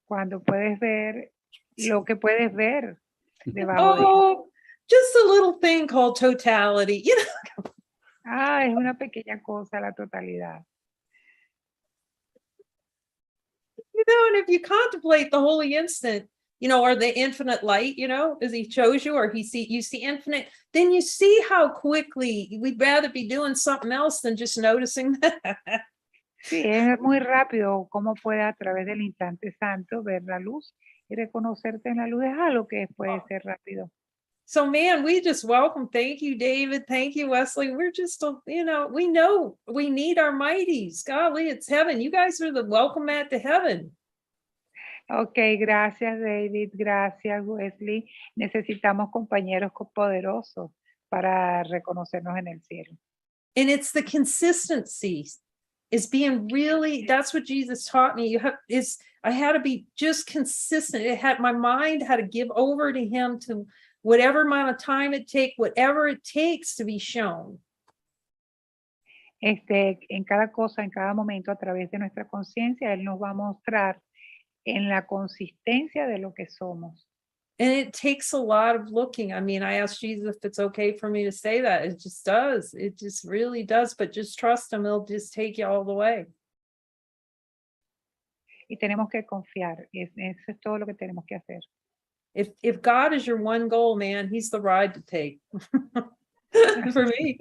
cuando puedes ver lo que puedes ver debajo de él. Oh, just a little thing called totality. Ah, es una pequeña cosa la totalidad. And if you contemplate the holy instant, you know, or the infinite light, you know, as he shows you, or you see infinite, then you see how quickly we'd rather be doing something else than just noticing that. Sí, es muy rápido cómo puede a través del instante santo ver la luz y reconocerte en la luz es algo que puede ser rápido. So, man, we just welcome. Thank you, David. Thank you, Wesley. We're just, you know we need our mighties. Golly, it's heaven. You guys are the welcome mat to heaven. Ok, gracias David, gracias Wesley. Necesitamos compañeros poderosos para reconocernos en el cielo. And it's the consistency is being really, that's what Jesus taught me. I had to be just consistent. My mind had to give over to him to whatever amount of time whatever it takes to be shown. En cada cosa, en cada momento, a través de nuestra conciencia, Él nos va a mostrar en la consistencia de lo que somos. And it takes a lot of looking. I mean, I asked Jesus if it's okay for me to say that. It just does. It just really does. But just trust him. He'll just take you all the way. Y tenemos que confiar. Eso es todo lo que tenemos que hacer. If God is your one goal, man, he's the ride to take. For me.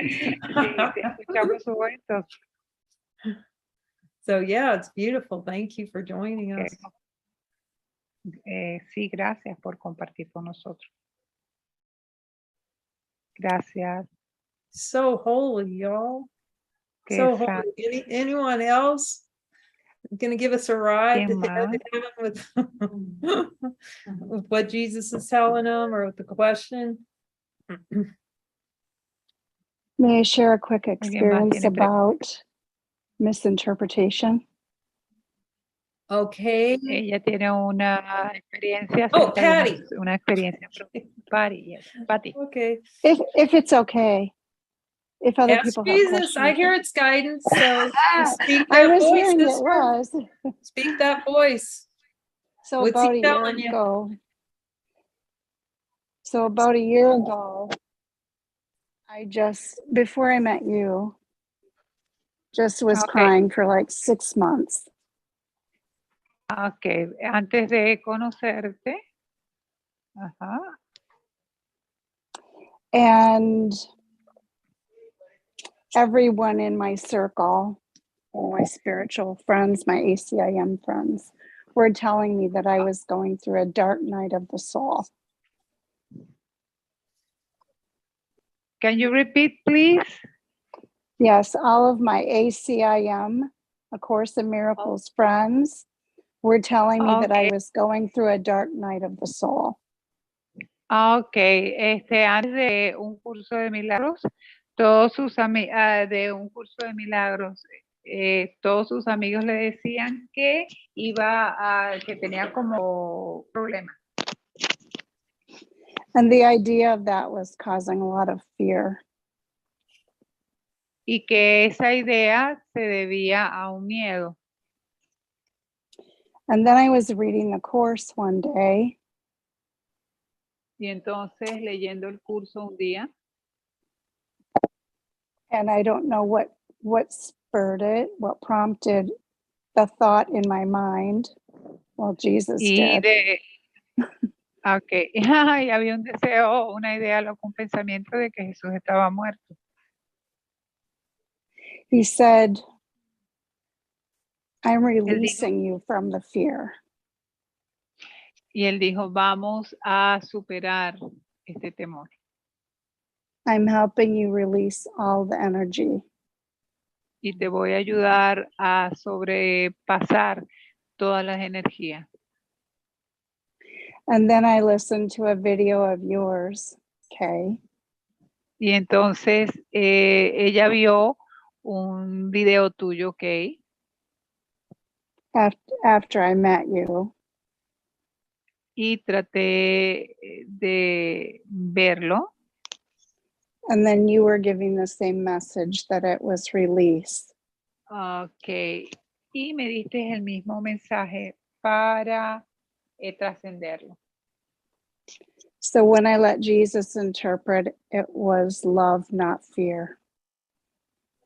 So yeah, it's beautiful. Thank you for joining us. Sí, gracias por compartir con nosotros. Gracias. So holy, y'all. So holy. Anyone else gonna give us a ride to heaven with what Jesus is telling them, or with the question? May I share a quick experience about misinterpretation? Okay. Ella tiene una experiencia. Patty. Una experiencia. Patty, yes. Patty. Okay. If it's okay. If other Ask people Jesus. have questions. I hear it's guidance. So speak I that was voice. hearing it was. Speak that voice. So What's about he a year telling you? ago. So about a year ago, before I met you, just was crying for like 6 months. Okay, antes de conocerte. Ajá. And everyone in my circle, my spiritual friends, my ACIM friends, were telling me that I was going through a dark night of the soul. Can you repeat, please? Yes, all of my ACIM, A Course in Miracles friends, were telling me that I was going through a dark night of the soul. Okay, antes de un curso de milagros, todos sus amigos le decían que que tenía como problema. And the idea of that was causing a lot of fear. Y que esa idea se debía a un miedo. And then I was reading the course one day. Y entonces leyendo el curso un día. And I don't know what spurred it, what prompted the thought in my mind. Well, Jesus did. Okay. Y había un deseo, una idea, un pensamiento de que Jesús estaba muerto. He said, I'm releasing you from the fear. Y él dijo, vamos a superar este temor. I'm helping you release all the energy. Y te voy a ayudar a sobrepasar todas las energías. And then I listened to a video of yours, Kay. Y entonces ella vio un video tuyo, Kay. After I met you. Y traté de verlo. And then you were giving the same message that it was released. Okay. Y me diste el mismo mensaje para trascenderlo. So when I let Jesus interpret, it was love, not fear.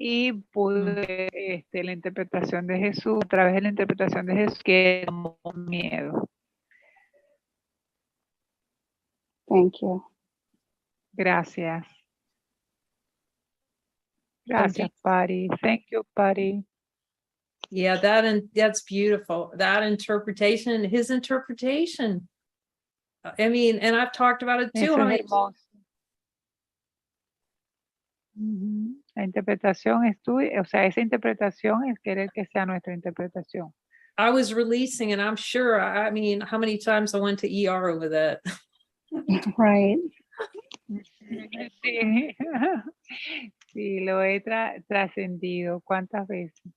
Y pude la interpretación de Jesús, a través de la interpretación de Jesús, que era miedo. Thank you. Gracias. Gracias, Patty. Thank you, Patty. Yeah, that's beautiful. That interpretation, his interpretation. I mean, and I've talked about it too. Eso I es mean, hermoso. Ujú. La interpretación es tuya, o sea, esa interpretación es querer que sea nuestra interpretación. I was releasing, and I'm sure, I mean, how many times I went to ER over that? Right. Sí, sí, lo he trascendido. ¿Cuántas veces?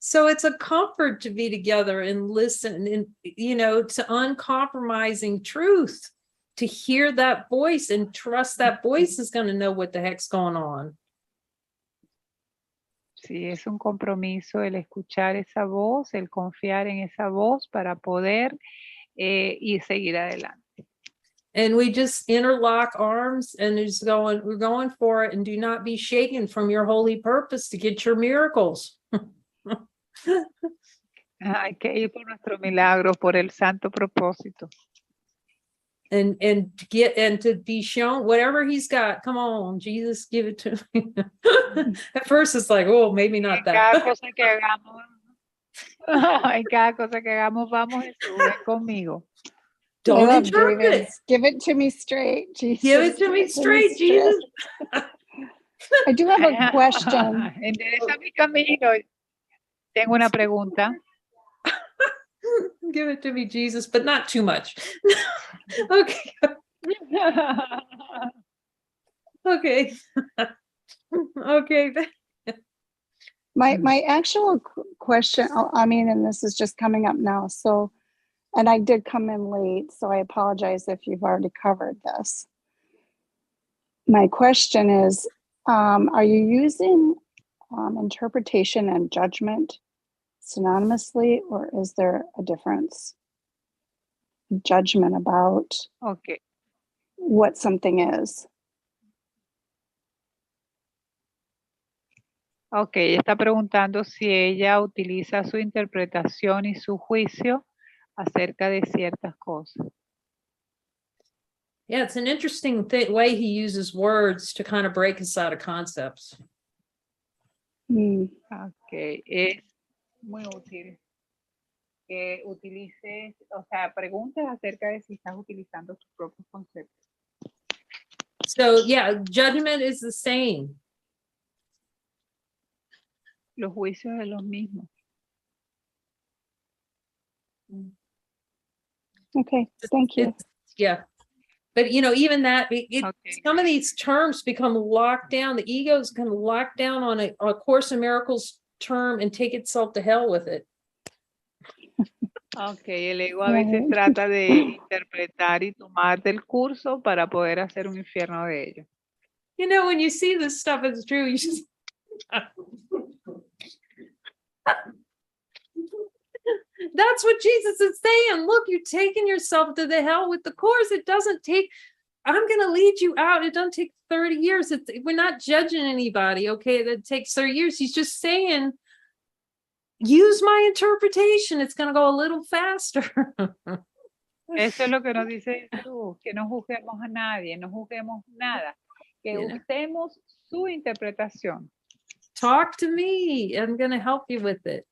So it's a comfort to be together and listen, and you know, to uncompromising truth, to hear that voice and trust that voice is going to know what the heck's going on. Sí, es un compromiso el escuchar esa voz, el confiar en esa voz para poder y seguir adelante. And we just interlock arms and just going, we're going for it, and do not be shaken from your holy purpose to get your miracles. Hay que ir por nuestro milagro, por el santo propósito. And to be shown whatever he's got. Come on, Jesus, give it to me. At first it's like, oh, maybe not Cada that. cosa que hagamos, en cada cosa que hagamos, vamos Jesús, ven conmigo. I Don't love interpret. David's, give it to me straight, Jesus. Give it to me straight, Jesus. I do have a question. Endereza mi camino. Tengo una pregunta. Give it to me, Jesus, but not too much. Okay. Okay. Okay. My actual question, I mean, and this is just coming up now. So, and I did come in late, so I apologize if you've already covered this. My question is, are you using interpretation and judgment synonymously, or is there a difference? Judgment about Okay. what something is. Ok, está preguntando si ella utiliza su interpretación y su juicio acerca de ciertas cosas. Yeah, it's an interesting way he uses words to kind of break us out of concepts. Ok, es muy útil que utilices, o sea, preguntes acerca de si estás utilizando tus propios conceptos. So yeah, judgment is the same. Los juicios de los mismos. Okay, thank you. Yeah. But you know, even that, Okay. some of these terms become locked down. The ego's can lock down on a Course in Miracles term and take itself to hell with it. Ok, el ego a veces trata de interpretar y tomar del curso para poder hacer un infierno de ello. You know, when you see this stuff, it's true. You just that's what Jesus is saying. Look, you're taking yourself to the hell with the Course. It doesn't take, I'm going to lead you out. It doesn't take 30 years. We're not judging anybody. Okay. That takes 30 years. He's just saying, use my interpretation. It's going to go a little faster. Eso es lo que nos dice Jesús, que no juzguemos a nadie, no juzguemos nada, que usemos su interpretación. Talk to me. I'm going to help you with it.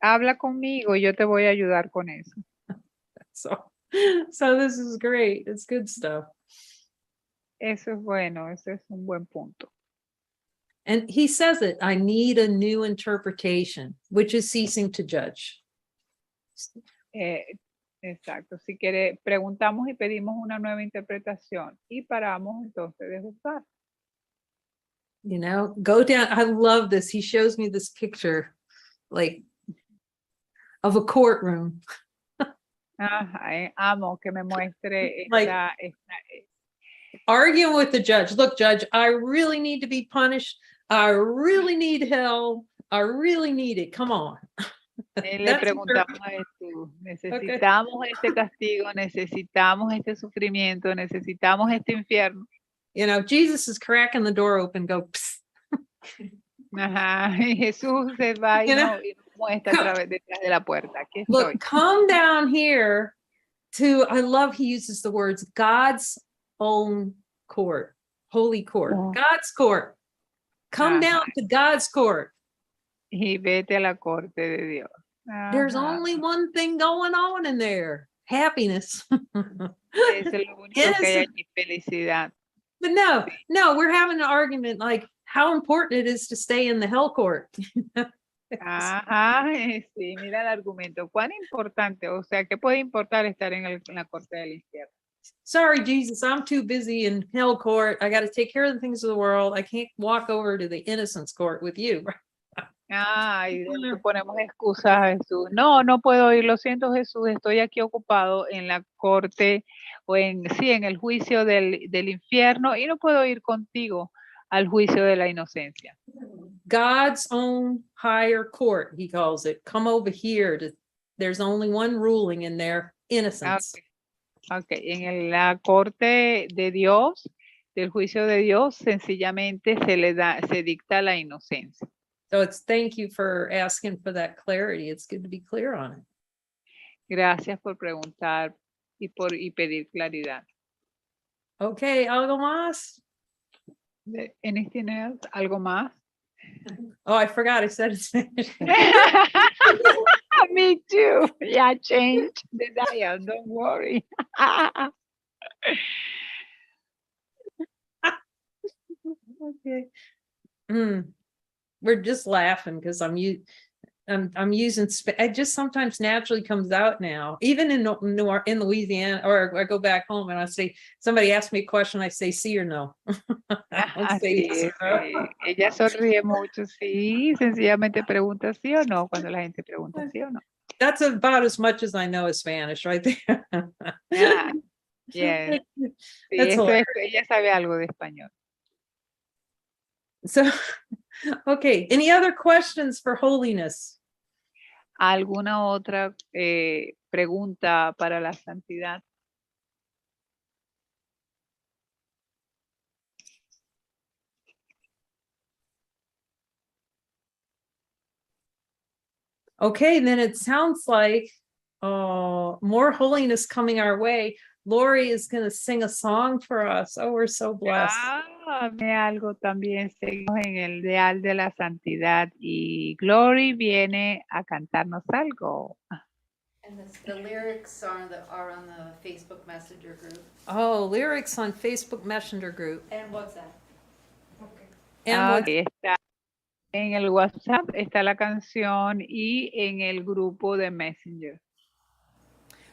Habla conmigo y yo te voy a ayudar con eso. So this is great. It's good stuff. Eso es bueno, eso es un buen punto. And he says it, I need a new interpretation, which is ceasing to judge. Exacto. Si preguntamos y pedimos una nueva interpretación y paramos entonces de juzgar. You know, go down. I love this. He shows me this picture, like, of a courtroom. Amo que me muestre arguing with the judge. Look, judge, I really need to be punished. I really need hell. I really need it. Come on. Le preguntamos a Jesús, necesitamos este castigo, necesitamos este sufrimiento, necesitamos este infierno. You know, Jesus is cracking the door open, go, psst. Ajá, y Jesús se va y nos muestra a través detrás de la puerta. Aquí estoy. Look, come down here I love he uses the words God's own court, holy court, Yeah. God's court. Come down to God's court. Y vete a la corte de Dios. There's Ajá. only one thing going on in there. Happiness. Eso es lo único que hay Innocent. aquí, felicidad. But no, we're having an argument like how important it is to stay in the hell court. Ajá, sí, mira el argumento. ¿Cuán importante? O sea, ¿qué puede importar estar en la corte del infierno? Sorry, Jesus, I'm too busy in hell court. I got to take care of the things of the world. I can't walk over to the innocence court with you. Ay, le ponemos excusas a Jesús. No, no puedo ir. Lo siento, Jesús. Estoy aquí ocupado en la corte o en el juicio del infierno y no puedo ir contigo al juicio de la inocencia. God's own higher court, he calls it. Come over here. There's only one ruling in there, innocence. Okay. En la corte de Dios, del juicio de Dios, sencillamente se dicta la inocencia. So thank you for asking for that clarity. It's good to be clear on it. Gracias por preguntar y pedir claridad. Okay, algo más? Anything else? ¿Algo más? Oh, I forgot I said it in Spanish. Me too. Yeah, change the dial. Don't worry. Okay. We're just laughing because I'm using. It just sometimes naturally comes out now. Even in Louisiana, or I go back home and I say, somebody asks me a question, I say sí or no. Así es, ella sonríe mucho, sí, sencillamente pregunta sí o no cuando la gente pregunta sí o no. That's about as much as I know of Spanish right there. Yeah. Yes. Sí, eso es, ella sabe algo de español. So, okay, any other questions for holiness? ¿Alguna otra pregunta para la santidad? Okay, then it sounds like more holiness coming our way. Lori is going to sing a song for us. Oh, we're so blessed. Algo también seguimos en el Deal de la Santidad y Glory viene a cantarnos algo. And the lyrics are on the Facebook Messenger group. Oh, lyrics on Facebook Messenger group. And WhatsApp. Okay. And está en el WhatsApp, está la canción y en el grupo de Messenger.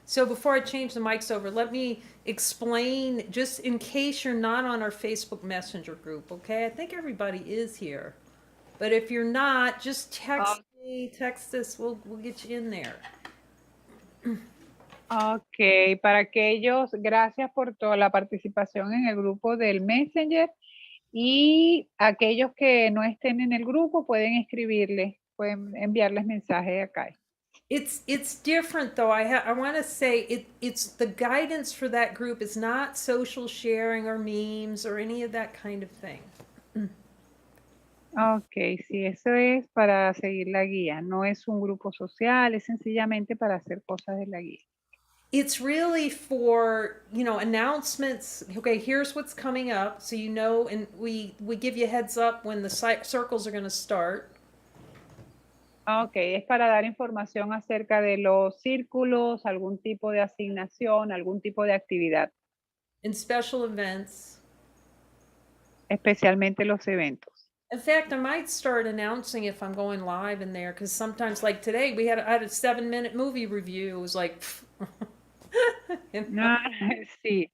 So before I change the mics over, let me explain, just in case you're not on our Facebook Messenger group, okay? I think everybody is here. But if you're not, just text me, text us, we'll get you in there. Ok, para aquellos, gracias por toda la participación en el grupo del Messenger y aquellos que no estén en el grupo pueden escribirles, pueden enviarles mensajes acá. It's different though. I want to say it's the guidance for that group is not social sharing or memes or any of that kind of thing. Ok, sí, eso es para seguir la guía. No es un grupo social, es sencillamente para hacer cosas de la guía. It's really for, announcements. Okay, here's what's coming up. So and we give you a heads up when the circles are going to start. Ok, es para dar información acerca de los círculos, algún tipo de asignación, algún tipo de actividad. And special events. Especialmente los eventos. In fact, I might start announcing if I'm going live in there, because sometimes, like today, I had a 7-minute movie review. It was like... Sí,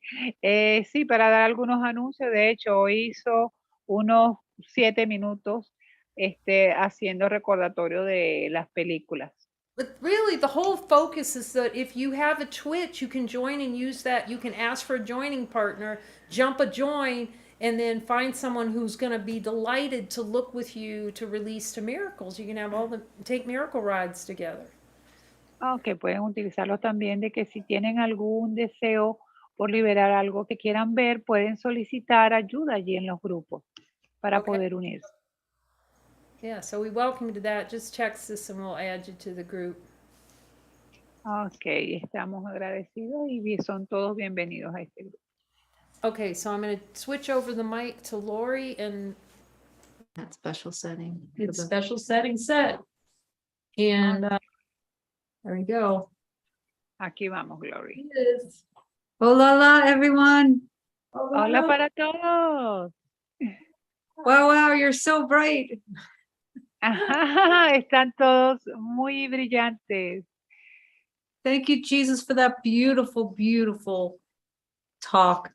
sí, para dar algunos anuncios. De hecho, hoy hizo unos 7 minutos haciendo recordatorio de las películas. But really, the whole focus is that if you have a Twitch, you can join and use that. You can ask for a joining partner, jump a join, and then find someone who's going to be delighted to look with you to release to miracles. You can have take miracle rides together. Ok, pueden utilizarlo también de que si tienen algún deseo por liberar algo que quieran ver, pueden solicitar ayuda allí en los grupos para poder unirse. Yeah, so we welcome you to that. Just text us and we'll add you to the group. Ok, estamos agradecidos y son todos bienvenidos a este grupo. Okay, so I'm gonna switch over the mic to Lori and That special setting. for it's the- special setting set. And there we go. Aquí vamos, Glory. Hola, hola, everyone. Hola para todos. Wow, wow, you're so bright. Están todos muy brillantes. Thank you, Jesus, for that beautiful, beautiful talk,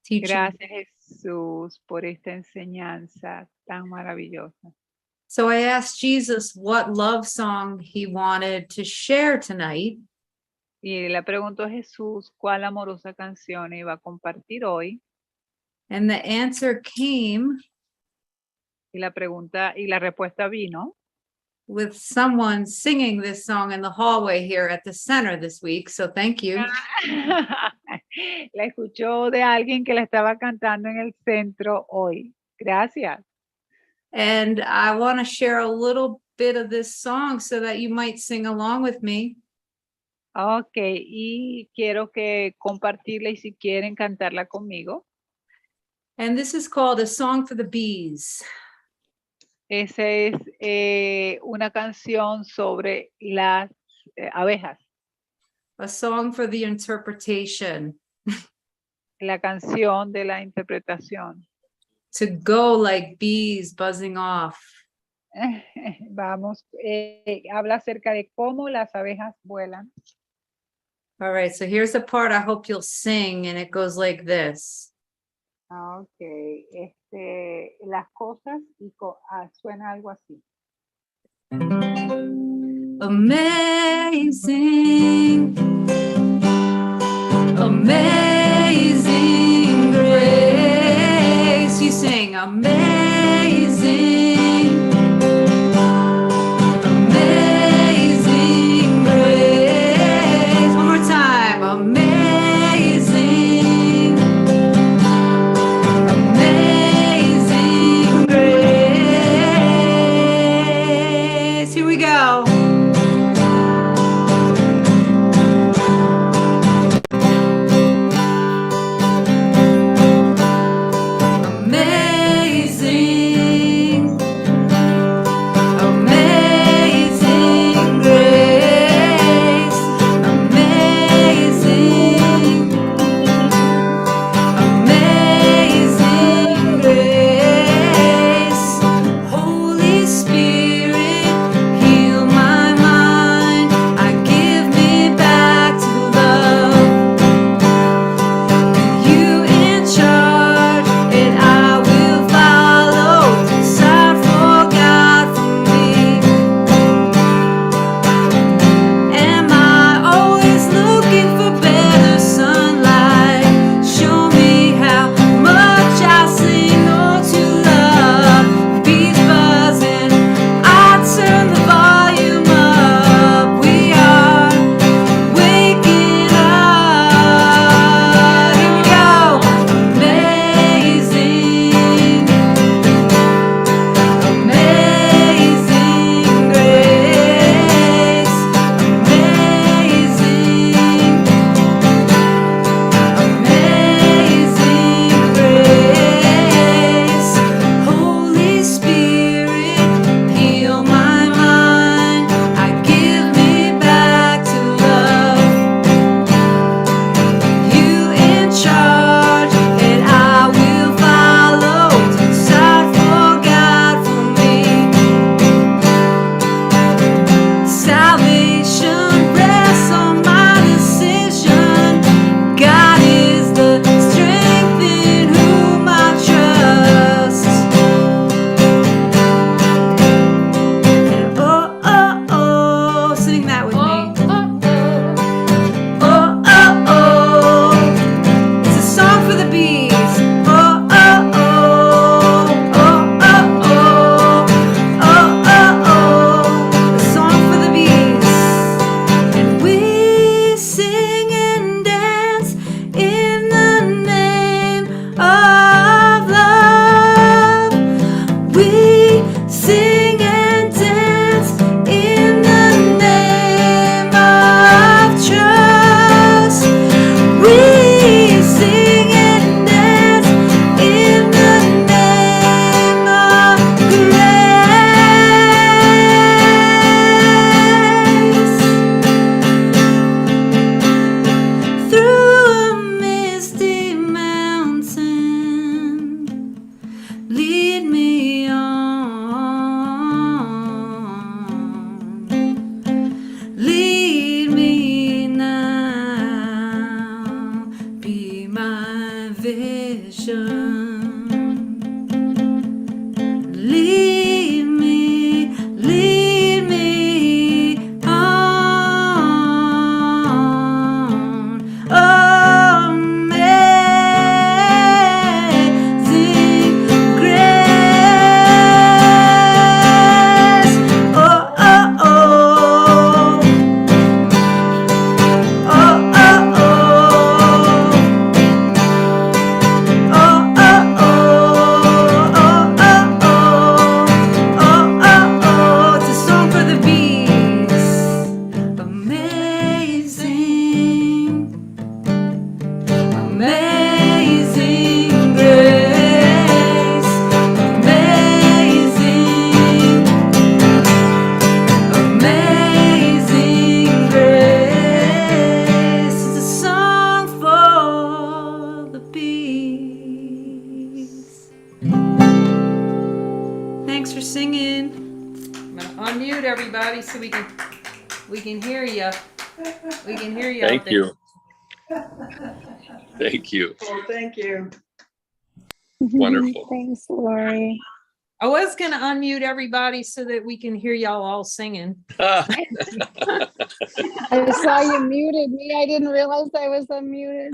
teaching. Gracias, Jesús, por esta enseñanza tan maravillosa. So I asked Jesus what love song he wanted to share tonight. Y le preguntó a Jesús cuál amorosa canción iba a compartir hoy. And the answer came Y la respuesta vino with someone singing this song in the hallway here at the center this week. So thank you. la escuchó de alguien que la estaba cantando en el centro hoy. Gracias. And I want to share a little bit of this song so that you might sing along with me. Ok, y quiero que compartirla y si quieren cantarla conmigo. And this is called A Song for the Bees. Esa es una canción sobre las abejas. A song for the interpretation. La canción de la interpretación. To go like bees buzzing off. Vamos, habla acerca de cómo las abejas vuelan. All right, so here's the part I hope you'll sing, and it goes like this. Ok, las cosas y suena algo así. Amazing, amazing grace. You sing amazing, amazing grace. One more time, amazing, amazing grace. Here we go. Amazing. I'm gonna unmute everybody so we can hear you. We can hear you out Thank there. you. Thank you. Well, thank you. Wonderful. Thanks, Lori. I was gonna unmute everybody so that we can hear y'all all singing. Ah, I saw you muted me. I didn't realize I was unmuted.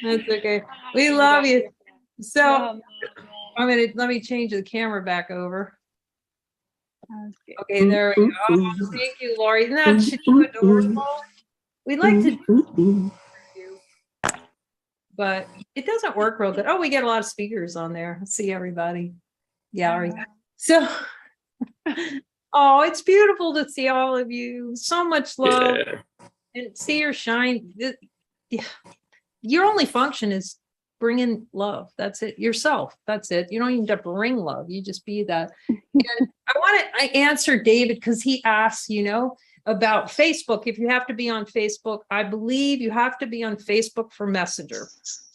That's okay. We love you. So let me change the camera back over. Okay, there we go. Oh, thank you, Lori. Isn't that too adorable? We'd like to do you, but it doesn't work real good. Oh, we get a lot of speakers on there. See everybody. Gallery. So oh, it's beautiful to see all of you. So much love yeah. and see your shine. Yeah. Your only function is bringing love. That's it. Yourself. That's it. You don't even have to bring love. You just be that. And I answered David because he asked, about Facebook. If you have to be on Facebook, I believe you have to be on Facebook for Messenger.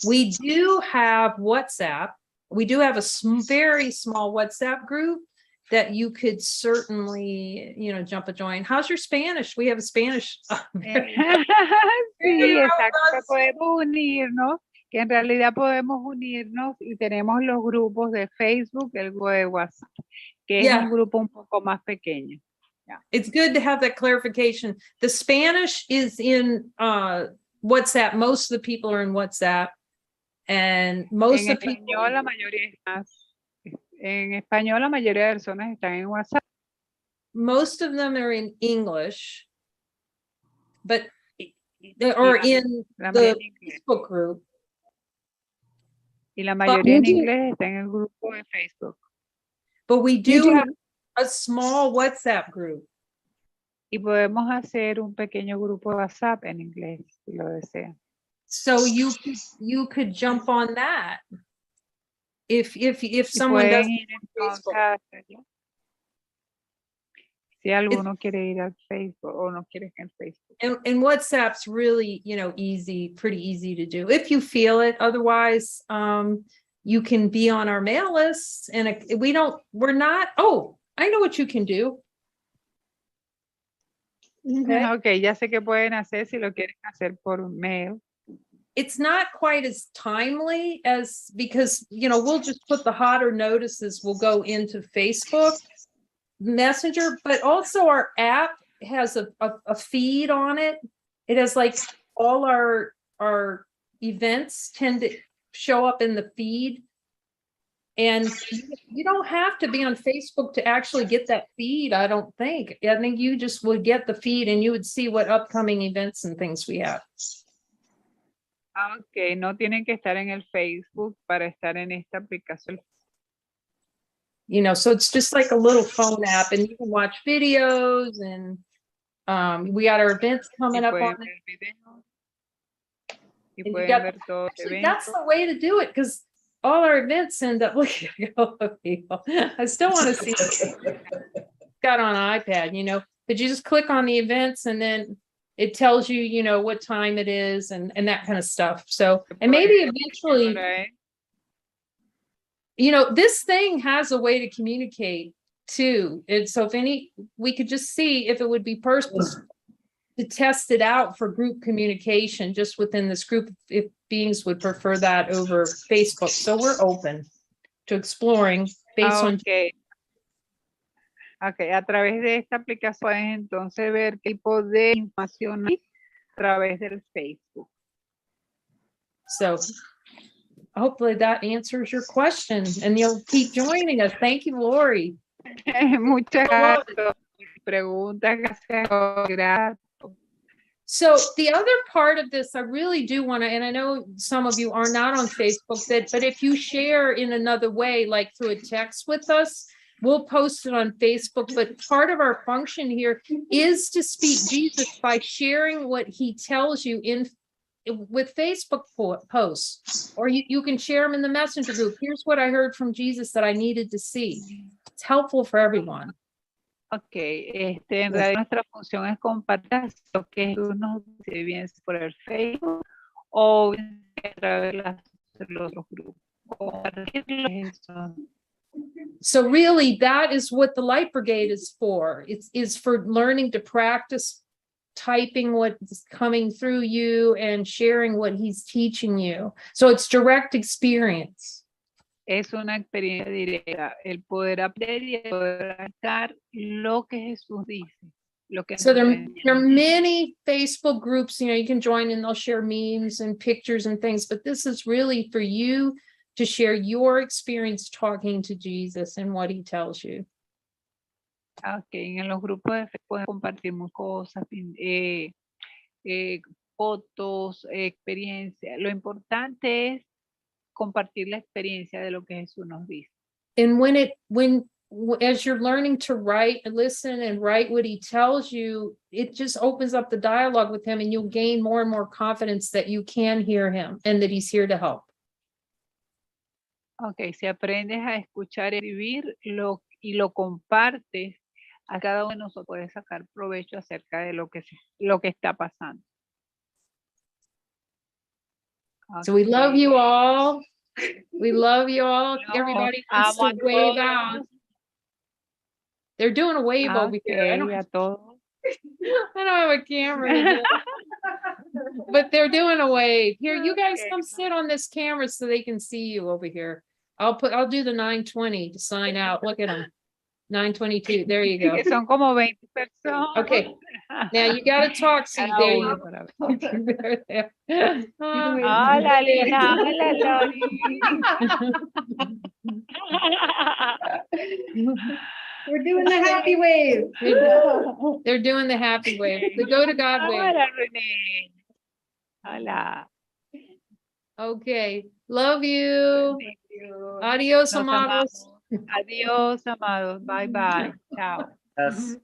We do have WhatsApp. We do have a very small WhatsApp group that you could certainly, jump a join. How's your Spanish? We have a Spanish. Sí, exacto. Podemos unirnos, que en realidad podemos unirnos y tenemos los grupos de Facebook, el grupo de WhatsApp, que es un grupo un poco más pequeño. Yeah. It's good to have that clarification. The Spanish is in WhatsApp. Most of the people are in WhatsApp, and most of the people. En español, la mayoría de personas están en WhatsApp. Most of them are in English, but or in the Facebook group. Y la mayoría en inglés está en el grupo de Facebook. But we do have a small WhatsApp group. Y podemos hacer un pequeño grupo de WhatsApp en inglés, si lo desean. So you could jump on that if someone doesn't Facebook. Si alguno quiere ir al Facebook o no quiere ir al Facebook. And WhatsApp's really, easy, pretty easy to do if you feel it. Otherwise, you can be on our mail list, and we're not. Oh, I know what you can do. Okay, ya sé qué pueden hacer si lo quieren hacer por mail. It's not quite as timely as because, we'll just put the hotter notices will go into Facebook Messenger, but also our app has a feed on it. It has like all our events tend to show up in the feed. And you don't have to be on Facebook to actually get that feed, I don't think. I think you just would get the feed and you would see what upcoming events and things we have. Okay, no tienen que estar en el Facebook para estar en esta aplicación. So it's just like a little phone app, and you can watch videos, and we got our events coming up on it. That's the way to do it, because all our events end up looking at all the people. I still want to see it. Got on an iPad, but you just click on the events and then it tells you, what time it is and that kind of stuff. So, and maybe eventually, this thing has a way to communicate too. And so we could just see if it would be purposeful to test it out for group communication just within this group, if beings would prefer that over Facebook. So we're open to exploring based on. Okay, a través de esta aplicación puedes entonces ver qué tipo de información hay a través del Facebook. So hopefully that answers your question, and you'll keep joining us. Thank you, Lori. Muchas gracias. Preguntas, gracias. So the other part of this, I really do want to, and I know some of you are not on Facebook, but if you share in another way, like through a text with us, we'll post it on Facebook. But part of our function here is to speak Jesus by sharing what he tells you with Facebook posts, or you can share them in the messenger group. Here's what I heard from Jesus that I needed to see. It's helpful for everyone. Okay, en realidad nuestra función es compartir lo que tú nos dice, bien por el Facebook o a través de los otros grupos. Compartirlo eso. So really, that is what the Light Brigade is for. It's for learning to practice typing what's coming through you and sharing what he's teaching you. So it's direct experience. Es una experiencia directa, el poder aprender y el poder practicar lo que Jesús dice. Lo que So nos there enseña. are many Facebook groups, you can join and they'll share memes and pictures and things, but this is really for you to share your experience talking to Jesus and what he tells you. Okay, en los grupos de Facebook pueden compartir muchas cosas, fotos, experiencias. Lo importante es compartir la experiencia de lo que Jesús nos dice. And as you're learning to write and listen and write what he tells you, it just opens up the dialogue with him and you'll gain more and more confidence that you can hear him and that he's here to help. Ok, si aprendes a escuchar y escribir y lo compartes, a cada uno de nosotros puede sacar provecho acerca de lo que está pasando. So we love Ok. you all. We love you all. No, Everybody needs amo to a wave todos. out. They're doing a wave over here. I Ok, a todos. don't have a camera to do it. But they're doing a wave. Here, you guys Okay. come sit on this camera so they can see you over here. I'll do the 920 to sign out. Look at them. 922. There you go. Que son como 20 personas. Okay. Now you gotta talk. See, Cada there uno you para ver. go. Hola, Lina. Hola, Lori. We're doing the happy wave. They're doing the happy wave. The go to God wave. Hola, René. Hola. Okay. Love you. Thank you. Adios, Nos amados. amamos. Adiós, amados. Bye, bye. Chao. Yes.